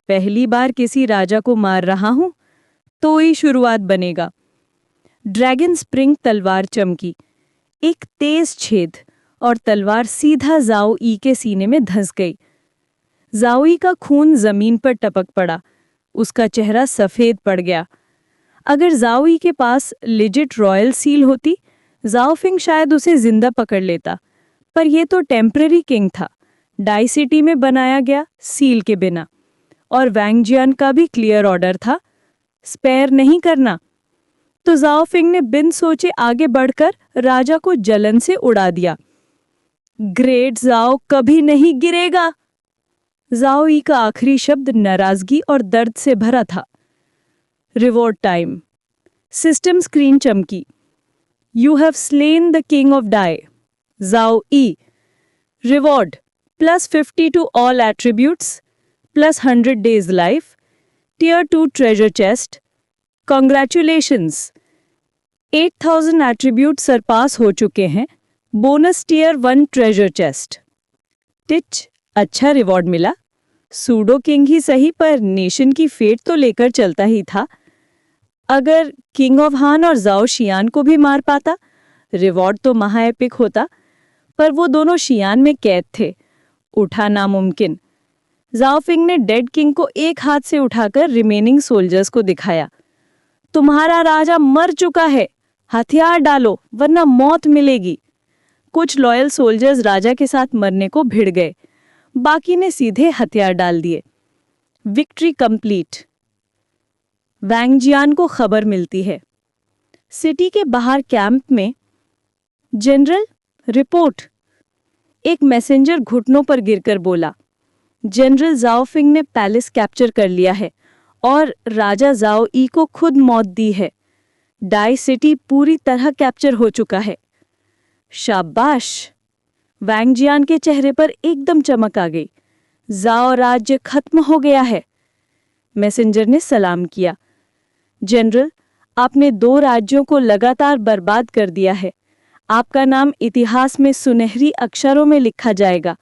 पहली बार किसी राजा को मार रहा हूं, तो ही शुरुआत बनेगा। ड्रैगन स्प्रिंग तलवार चमकी, एक तेज छेद, और तलवार सीधा जाओ ई के सीने में धंस गई। जाओई का खून जमीन पर टपक पड़ा, उसका चेहरा सफेद पड़ गया। अगर जाओई के पास लिजिट रॉयल सील होती, जाओफिंग शायद उसे जिंदा पकड़ लेता, पर यह तो टेम्पररी किंग था, डाई सिटी में बनाया गया, सील के बिना। और वैंगजियान का भी क्लियर ऑर्डर था, स्पेयर नहीं करना। तो जाओफिंग ने बिन सोचे आगे बढ़कर राजा को जलन से उड़ा दिया। ग्रेट जाओ कभी नहीं गिरेगा। जाओ ई का आखिरी शब्द नाराजगी और दर्द से भरा था। Reward time. सिस्टम स्क्रीन चमकी। You have slain the king of Dai, जाओ ई। Reward +50 to all attributes, +100 days life, Tier 2 treasure chest. Congratulations, 8000 attribute surpass हो चुके हैं, बोनस Tier 1 ट्रेजर चेस्ट। टिच, अच्छा रिवॉर्ड मिला। सूडो किंग ही सही, पर नेशन की फेट तो लेकर चलता ही था। अगर किंग ऑफ हान और जाओ शियान को भी मार पाता, रिवॉर्ड तो महाएपिक होता, पर वो दोनों शियान में कैद थे, उठा नामुमकिन। जाओफिंग ने डेड किंग को एक हाथ से उठाकर रिमेनिंग सोल्जर्स को दिखाया। तुम्हारा राजा मर चुका है, हथियार डालो वरना मौत मिलेगी। कुछ लॉयल सोल्जर्स राजा के साथ मरने को भिड़ गए, बाकी ने सीधे हथियार डाल दिए। Victory complete. वैंगजियान को खबर मिलती है। सिटी के बाहर कैंप में, जनरल रिपोर्ट। एक मैसेंजर घुटनों पर गिरकर बोला, जनरल जाओफिंग ने पैलेस कैप्चर कर लिया है और राजा जाओ ई को खुद मौत दी है। डाई सिटी पूरी तरह कैप्चर हो चुका है। शाबाश। वैंगजियान के चेहरे पर एकदम चमक आ गई। जाओ राज्य खत्म हो गया है। मैसेंजर ने सलाम किया। जनरल, आपने 2 राज्यों को लगातार बर्बाद कर दिया है। आपका नाम इतिहास में सुनहरी अक्षरों में लिखा जाएगा।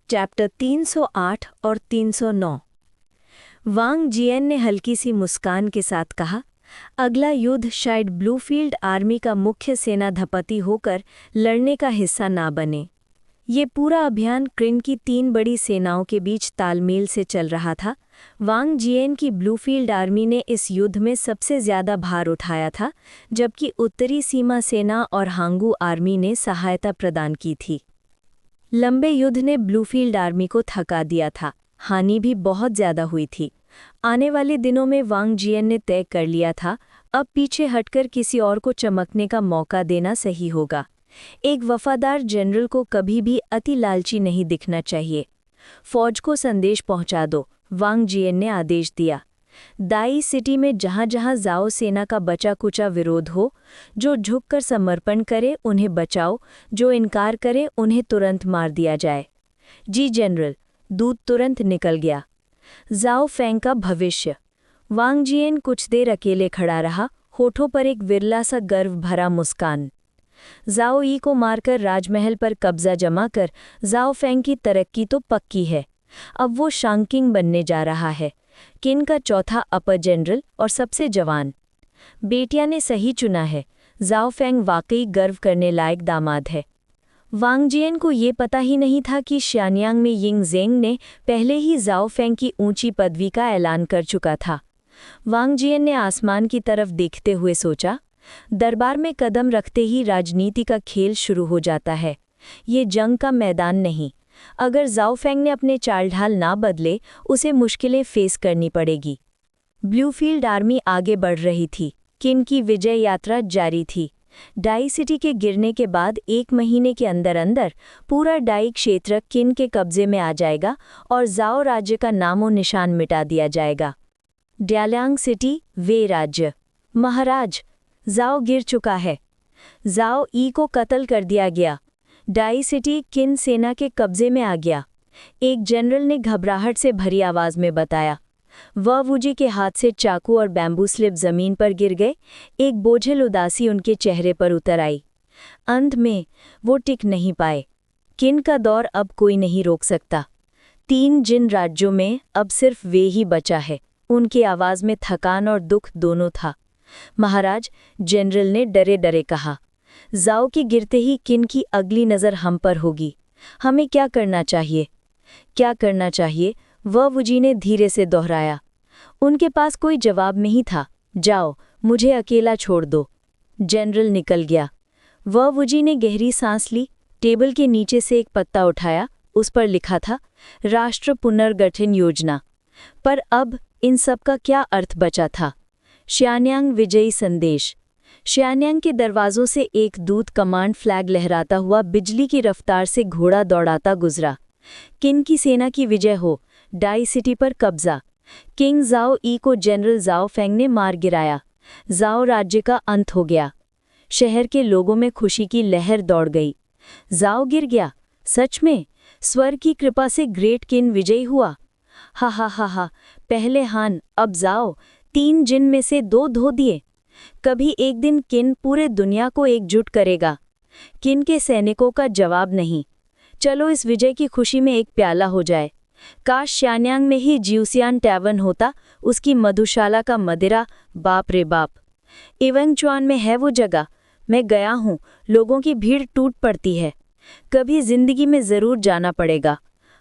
चैप्टर 308 और 309। वांग जियन ने हल्की सी मुस्कान के साथ कहा, अगला युद्ध शायद ब्लूफील्ड आर्मी का मुख्य सेनाधिपति होकर लड़ने का हिस्सा ना बने। ये पूरा अभियान क्रिन की 3 बड़ी सेनाओं के बीच तालमेल से चल रहा था। वांग जियन की ब्लूफील्ड आर्मी ने इस युद्ध में सबसे ज्यादा भार उठाया था, जबकि उत्तरी सीमा सेना और हांगू आर्मी ने सहायता प्रदान की थी। लंबे युद्ध ने ब्लूफील्ड आर्मी को थका दिया था, हानि भी बहुत ज्यादा हुई थी। आने वाले दिनों में वांग जियन ने तय कर लिया था, अब पीछे हटकर किसी और को चमकने का मौका देना सही होगा। एक वफादार जनरल को कभी भी अति लालची नहीं दिखना चाहिए। फौज को संदेश पहुंचा दो, वांग जियन ने आदेश दिया। दाई सिटी में जहां जहां जाओ सेना का बचा कुचा विरोध हो, जो झुककर समर्पण करे उन्हें बचाओ, जो इनकार करे उन्हें तुरंत मार दिया जाए। जी जनरल। दूत तुरंत निकल गया। जाओ फेंग का भविष्य। वांग जियन कुछ देर अकेले खड़ा रहा, होठों पर एक विरला सा गर्व भरा मुस्कान। जाओ ई को मारकर राजमहल पर कब्जा जमा कर जाओ फेंग की तरक्की तो पक्की है। अब वो शांकिंग बनने जा रहा है, किन का चौथा अपर जनरल और सबसे जवान। बेटिया ने सही चुना है, जाओ फेंग वाकई गर्व करने लायक दामाद है। वांग जियन को ये पता ही नहीं था कि श्यानयांग में यिंग ज़ेंग ने पहले ही जाओ फेंग की ऊंची पदवी का ऐलान कर चुका था। वांग जियन ने आसमान की तरफ देखते हुए सोचा, दरबार में कदम रखते ही राजनीति का खेल शुरू हो जाता है। ये जंग का मैदान नहीं। अगर जाओ फेंग ने अपने चाल ढाल ना बदले, उसे मुश्किलें फेस करनी पड़ेगी। ब्लूफील्ड आर्मी आगे बढ़ रही थी, किन की विजय यात्रा जारी थी। डाई सिटी के गिरने के बाद 1 महीने के अंदर अंदर पूरा डाई क्षेत्र किन के कब्जे में आ जाएगा और जाओ राज्य का नामो निशान मिटा दिया जाएगा। ड्यालियांग सिटी, वे राज्य। महाराज, जाओ गिर चुका है। जाओ ई को कत्ल कर दिया गया। डाई सिटी किन सेना के कब्जे में आ गया, एक जनरल ने घबराहट से भरी आवाज में बताया। वह वुजी के हाथ से चाकू और बैम्बू स्लिप जमीन पर गिर गए। एक बोझिल उदासी उनके चेहरे पर उतर आई। अंत में वो टिक नहीं पाए। किन का दौर अब कोई नहीं रोक सकता। 3 जिन राज्यों में अब सिर्फ वे ही बचा है। उनकी आवाज में थकान और दुख दोनों था। महाराज, जनरल ने डरे डरे कहा, जाओ के गिरते ही किन की अगली नज़र हम पर होगी। हमें क्या करना चाहिए? क्या करना चाहिए? वह वुजी ने धीरे से दोहराया। उनके पास कोई जवाब नहीं था। जाओ, मुझे अकेला छोड़ दो। जनरल निकल गया। वह वुजी ने गहरी सांस ली, टेबल के नीचे से एक पत्ता उठाया। उस पर लिखा था, राष्ट्र पुनर्गठन योजना। पर अब इन सब का क्या अर्थ बचा था? श्यानयांग विजयी संदेश। श्यानयांग के दरवाजों से एक दूत कमांड फ्लैग लहराता हुआ बिजली की रफ्तार से घोड़ा दौड़ाता गुजरा। किन की सेना की विजय हो, डाई सिटी पर कब्जा। किंग जाओ ई को जनरल जाओ फेंग ने मार गिराया। जाओ राज्य का अंत हो गया। शहर के लोगों में खुशी की लहर दौड़ गई। जाओ गिर गया, सच में। स्वर्ग की कृपा से ग्रेट किन विजयी हुआ। हा हा हा हा, पहले हान, अब जाओ। 3 जिन में से 2 धो दिए। कभी एक दिन किन पूरे दुनिया को एकजुट करेगा। किन के सैनिकों का जवाब नहीं। चलो इस विजय की खुशी में एक प्याला हो जाए। काश श्यानयांग में ही ज्यूसियान टैवर्न होता, उसकी मधुशाला का मदिरा, बाप रे बाप। इवंगचुआन में है वो जगह, मैं गया हूँ, लोगों की भीड़ टूट पड़ती है। कभी जिंदगी में ज़रूर जाना पड़ेगा।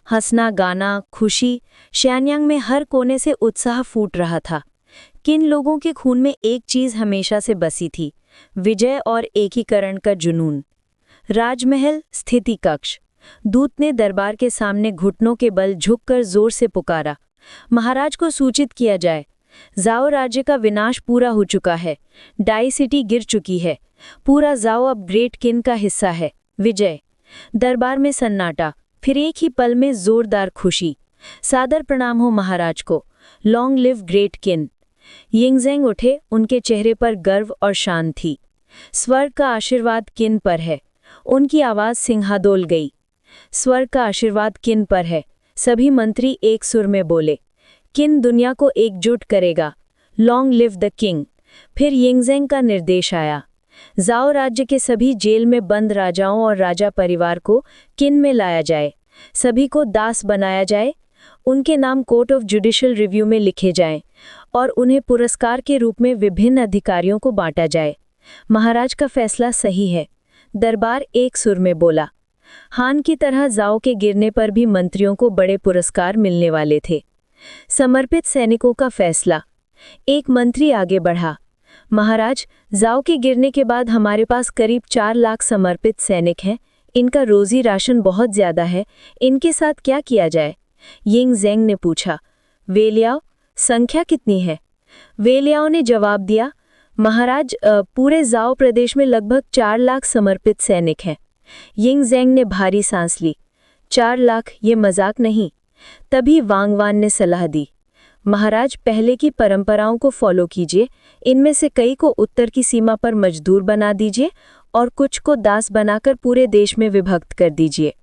हंसना, गाना, खुशी, श्यानयांग में हर कोने से उत्साह फूट रहा था। किन लोगों के खून में एक चीज़ हमेशा से बसी थी, विजय और एकीकरण का जुनून। राजमहल, स्थिति कक्ष। दूत ने दरबार के सामने घुटनों के बल झुककर जोर से पुकारा, महाराज को सूचित किया जाए। जाओ राज्य का विनाश पूरा हो चुका है। डाई सिटी गिर चुकी है। पूरा जाओ अब ग्रेट किन का हिस्सा है। विजय। दरबार में सन्नाटा, फिर एक ही पल में जोरदार खुशी। सादर प्रणाम हो महाराज को। लॉन्ग लिव ग्रेट किन। यिंगज़ेंग उठे, उनके चेहरे पर गर्व और शान थी। स्वर्ग का आशीर्वाद किन पर है। उनकी आवाज़ सिंहादोल गई। स्वर्ग का आशीर्वाद किन पर है। सभी मंत्री एक सुर में बोले। किन दुनिया को एकजुट करेगा। Long live the king. फिर यिंगज़ेंग का निर्देश आया। जाओ राज्य के सभी जेल में बंद राजाओं और राजा परिवार को किन में लाया जाए। सभी को दास बनाया जाए। उनके नाम कोर्ट ऑफ जुडिशियल रिव्यू में लिखे जाएं और उन्हें पुरस्कार के रूप में विभिन्न अधिकारियों को बांटा जाए। महाराज का फैसला सही है। दरबार एक सुर में बोला। हान की तरह जाओ के गिरने पर भी मंत्रियों को बड़े पुरस्कार मिलने वाले थे। समर्पित सैनिकों का फैसला। एक मंत्री आगे बढ़ा। महाराज, जाओ के गिरने के बाद हमारे पास करीब 4 लाख समर्पित सैनिक हैं। इनका रोजी राशन बहुत ज्यादा है। इनके साथ क्या किया जाए? यिंगज़ेंग ने पूछा। वेलियाओ, संख्या कितनी है? वेलियाओ ने जवाब दिया, महाराज, पूरे जाओ प्रदेश में लगभग 4 लाख समर्पित सैनिक हैं। यिंगज़ेंग ने भारी सांस ली। 4 लाख, ये मजाक नहीं। तभी वांगवान ने सलाह दी, महाराज, पहले की परंपराओं को फॉलो कीजिए। इनमें से कई को उत्तर की सीमा पर मजदूर बना दीजिए और कुछ को दास बनाकर पूरे देश में विभक्त कर दीजिए।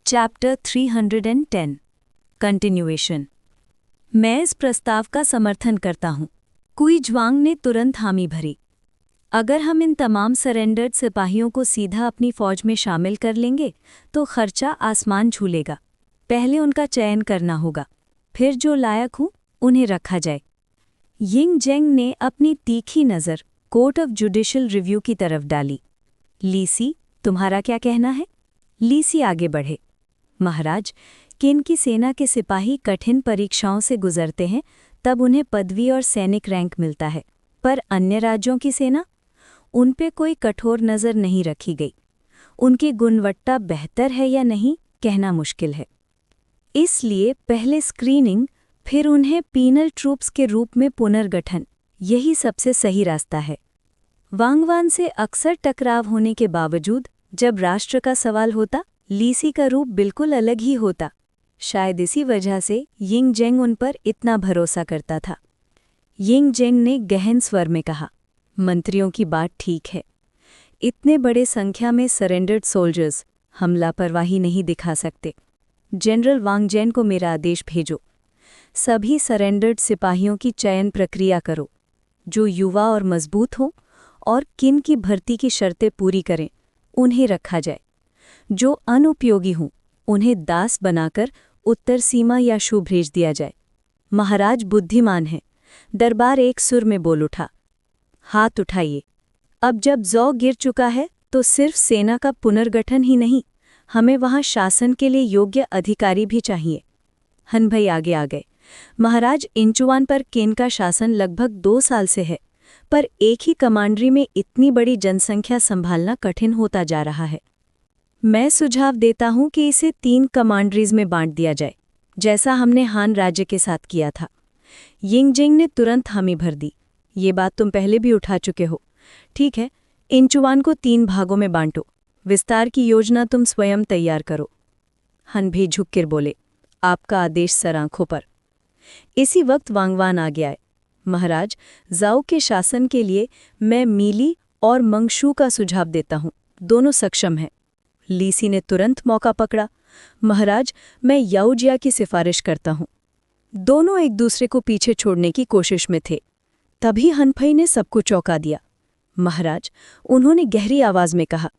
Chapter 310 continuation. मैं इस प्रस्ताव का समर्थन करता हूँ। कुई ज्वांग ने तुरंत हामी भरी। अगर हम इन तमाम सरेंडर्ड सिपाहियों को सीधा अपनी फौज में शामिल कर लेंगे तो खर्चा आसमान छूलेगा। पहले उनका चयन करना होगा, फिर जो लायक हों उन्हें रखा जाए। यिंग जेंग ने अपनी तीखी नज़र कोर्ट ऑफ जुडिशियल रिव्यू की तरफ डाली। लीसी, तुम्हारा क्या कहना है? लीसी आगे बढ़े। महाराज, किन की सेना के सिपाही कठिन परीक्षाओं से गुजरते हैं तब उन्हें पदवी और सैनिक रैंक मिलता है, पर अन्य राज्यों की सेना, उन पे कोई कठोर नज़र नहीं रखी गई। उनकी गुणवत्ता बेहतर है या नहीं कहना मुश्किल है। इसलिए पहले स्क्रीनिंग, फिर उन्हें पीनल ट्रूप्स के रूप में पुनर्गठन, यही सबसे सही रास्ता है। वांगवान से अक्सर टकराव होने के बावजूद जब राष्ट्र का सवाल होता, लीसी का रूप बिल्कुल अलग ही होता। शायद इसी वजह से यिंग जेंग उन पर इतना भरोसा करता था। यिंग जेंग ने गहन स्वर में कहा, मंत्रियों की बात ठीक है। इतने बड़े संख्या में सरेंडर्ड सोल्जर्स हम लापरवाही नहीं दिखा सकते। जनरल वांग जेन को मेरा आदेश भेजो। सभी सरेंडर्ड सिपाहियों की चयन प्रक्रिया करो, जो युवा और मजबूत हों और किन की भर्ती की शर्तें पूरी करें उन्हें रखा जाए। जो अनुपयोगी हों उन्हें दास बनाकर उत्तर सीमा या शू भेज दिया जाए। महाराज बुद्धिमान हैं। दरबार एक सुर में बोल उठा। हाथ उठाइए। अब जब जौ गिर चुका है तो सिर्फ सेना का पुनर्गठन ही नहीं, हमें वहां शासन के लिए योग्य अधिकारी भी चाहिए। हनभई आगे आ गए। महाराज, इंचुआन पर केन का शासन लगभग 2 साल से है, पर एक ही कमांडरी में इतनी बड़ी जनसंख्या संभालना कठिन होता जा रहा है। मैं सुझाव देता हूं कि इसे 3 कमांडरीज में बांट दिया जाए, जैसा हमने हान राज्य के साथ किया था। यिंग जेंग ने तुरंत हामी भर दी। ये बात तुम पहले भी उठा चुके हो। ठीक है, इंचुआन को 3 भागों में बांटो। विस्तार की योजना तुम स्वयं तैयार करो। हनभई झुककर बोले, आपका आदेश सर आंखों पर। इसी वक्त वांगवान आगे आए। महाराज, जाओ के शासन के लिए मैं मीली और मंगशू का सुझाव देता हूं, दोनों सक्षम हैं। लीसी ने तुरंत मौका पकड़ा। महाराज, मैं याओजिया की सिफारिश करता हूं। दोनों एक दूसरे को पीछे छोड़ने की कोशिश में थे। तभी हनभई ने सबको चौंका दिया। महाराज, उन्होंने गहरी आवाज में कहा,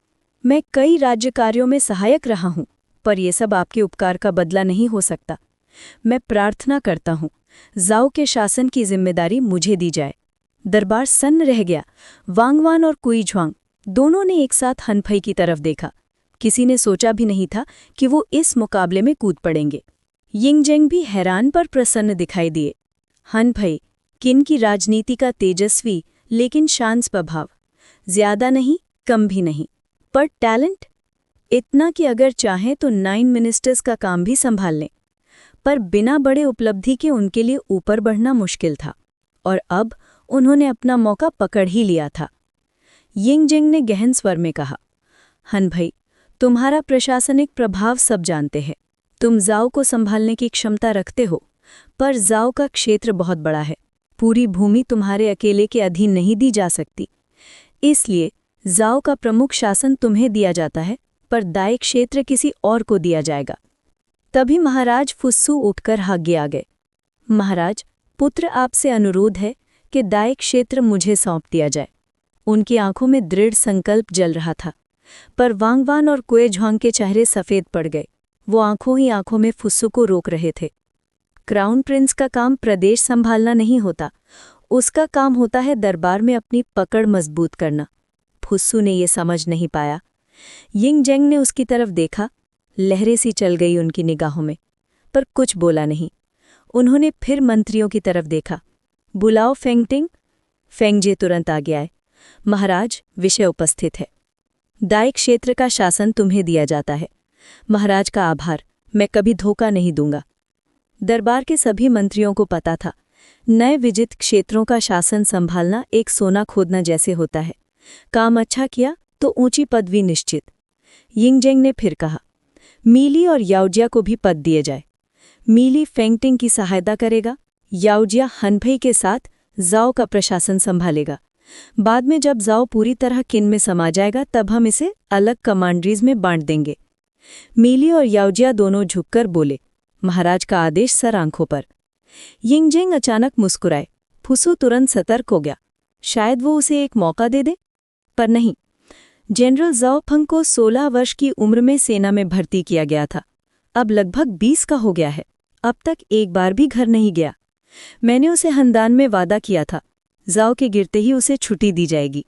मैं कई राज्य कार्यों में सहायक रहा हूं, पर यह सब आपके उपकार का बदला नहीं हो सकता। मैं प्रार्थना करता हूं, जाओ के शासन की जिम्मेदारी मुझे दी जाए। दरबार सन्न रह गया। वांगवान और कुई झुआंग दोनों ने एक साथ हनभई की तरफ देखा। किसी ने सोचा भी नहीं था कि वो इस मुकाबले में कूद पड़ेंगे। यिंग जेंग भी हैरान पर प्रसन्न दिखाई दिए। हनभई, किन की राजनीति का तेजस्वी लेकिन शांत स्वभाव, ज्यादा नहीं कम भी नहीं, पर टैलेंट इतना कि अगर चाहें तो 9 मिनिस्टर्स का काम भी संभाल लें। पर बिना बड़े उपलब्धि के उनके लिए ऊपर बढ़ना मुश्किल था, और अब उन्होंने अपना मौका पकड़ ही लिया था। यिंग जेंग ने गहन स्वर में कहा, हनभई, तुम्हारा प्रशासनिक प्रभाव सब जानते हैं। तुम जाओ को संभालने की क्षमता रखते हो, पर जाओ का क्षेत्र बहुत बड़ा है। पूरी भूमि तुम्हारे अकेले के अधीन नहीं दी जा सकती। इसलिए जाओ का प्रमुख शासन तुम्हें दिया जाता है, पर दाई क्षेत्र किसी और को दिया जाएगा। तभी महाराज फुस्सू उठकर आगे आ गए। महाराज, पुत्र आपसे अनुरोध है कि दाई क्षेत्र मुझे सौंप दिया जाए। उनकी आंखों में दृढ़ संकल्प जल रहा था, पर वांगवान और कुए झुआंग के चेहरे सफ़ेद पड़ गए। वो आंखों ही आंखों में फुस्सू को रोक रहे थे। क्राउन प्रिंस का काम प्रदेश संभालना नहीं होता, उसका काम होता है दरबार में अपनी पकड़ मजबूत करना। फुस्सू ने ये समझ नहीं पाया। यिंग जेंग ने उसकी तरफ देखा। लहरें सी चल गई उनकी निगाहों में, पर कुछ बोला नहीं। उन्होंने फिर मंत्रियों की तरफ देखा। बुलाओ फेंगटिंग। फेंगजे तुरंत आगे आए। महाराज, विषय उपस्थित है। दाई क्षेत्र का शासन तुम्हें दिया जाता है। महाराज का आभार, मैं कभी धोखा नहीं दूंगा। दरबार के सभी मंत्रियों को पता था, नए विजित क्षेत्रों का शासन संभालना एक सोना खोदना जैसे होता है। काम अच्छा किया तो ऊंची पदवी निश्चित। यिंग जेंग ने फिर कहा, मीली और याओजिया को भी पद दिए जाए। मीली फेंगटिंग की सहायता करेगा, याओजिया हनभई के साथ जाओ का प्रशासन संभालेगा। बाद में जब जाओ पूरी तरह किन में समा जाएगा तब हम इसे अलग कमांडरीज में बांट देंगे। मीली और याओजिया दोनों झुककर बोले, महाराज का आदेश सर आंखों पर। यिंग जेंग अचानक मुस्कुराए। फुस्सू तुरंत सतर्क हो गया। शायद वो उसे एक मौका दे दे, पर नहीं, जनरल ज़ाओफंग को 16 वर्ष की उम्र में सेना में भर्ती किया गया था। अब लगभग 20 का हो गया है, अब तक एक बार भी घर नहीं गया। मैंने उसे हनदान में वादा किया था, ज़ाओ के गिरते ही उसे छुट्टी दी जाएगी।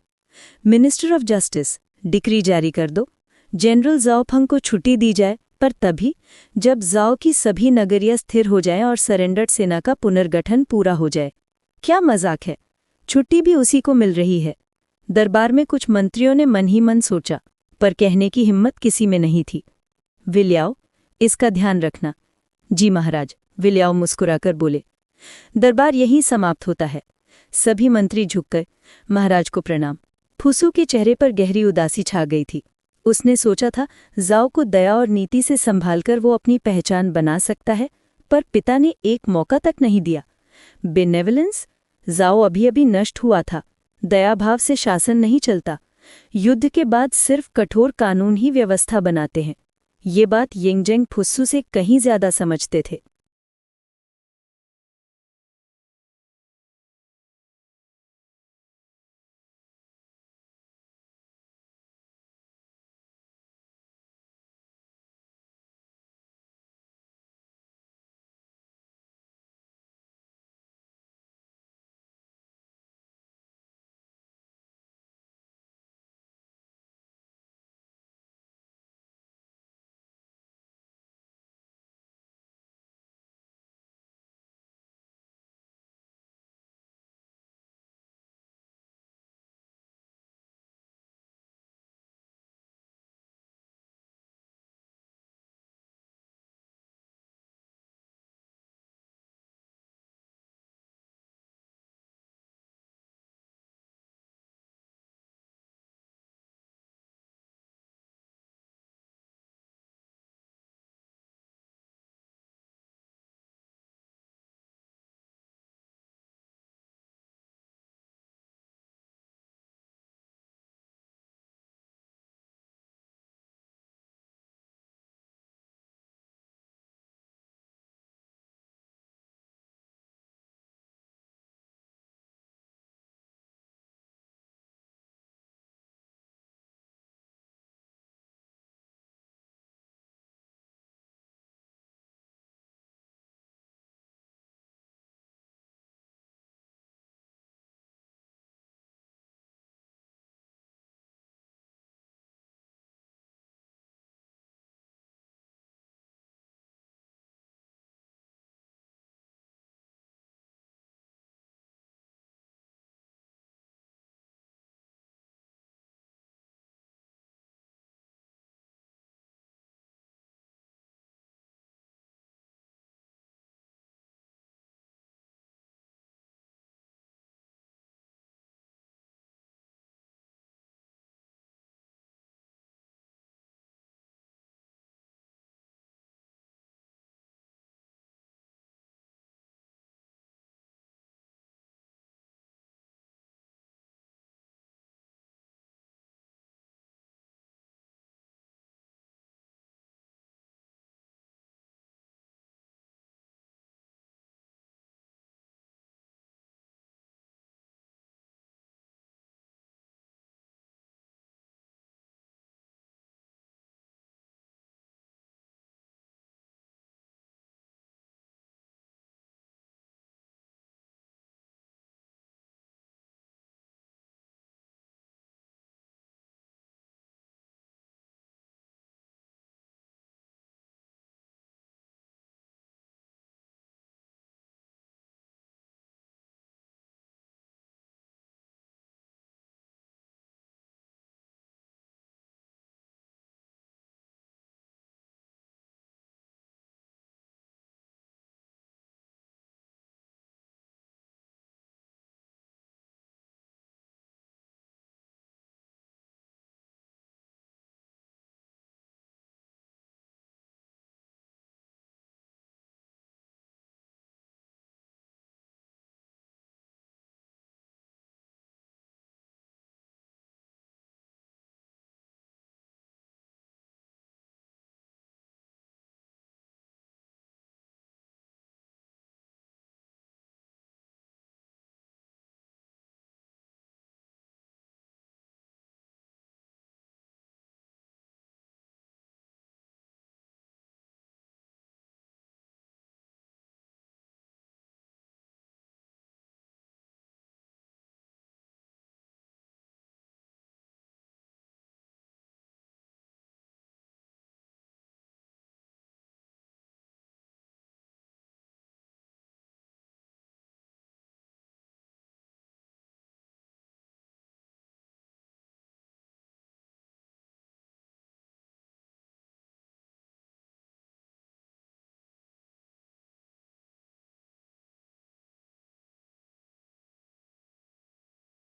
मिनिस्टर ऑफ जस्टिस, डिक्री जारी कर दो, जनरल ज़ाओफंग को छुट्टी दी जाए, पर तभी जब ज़ाओ की सभी नगरियां स्थिर हो जाएं और सरेंडर्ड सेना का पुनर्गठन पूरा हो जाए। क्या मजाक है, छुट्टी भी उसी को मिल रही है। दरबार में कुछ मंत्रियों ने मन ही मन सोचा, पर कहने की हिम्मत किसी में नहीं थी। विलियाओ, इसका ध्यान रखना। जी महाराज, विलियाओ मुस्कुराकर बोले। दरबार यहीं समाप्त होता है। सभी मंत्री झुक गए। महाराज को प्रणाम। फुसू के चेहरे पर गहरी उदासी छा गई थी। उसने सोचा था ज़ाओ को दया और नीति से संभालकर वो अपनी पहचान बना सकता है, पर पिता ने एक मौका तक नहीं दिया। बेनेवलेंस? ज़ाओ अभी अभी नष्ट हुआ था। दयाभाव से शासन नहीं चलता। युद्ध के बाद सिर्फ कठोर कानून ही व्यवस्था बनाते हैं। ये बात यिंगजेंग फुस्सू से कहीं ज्यादा समझते थे।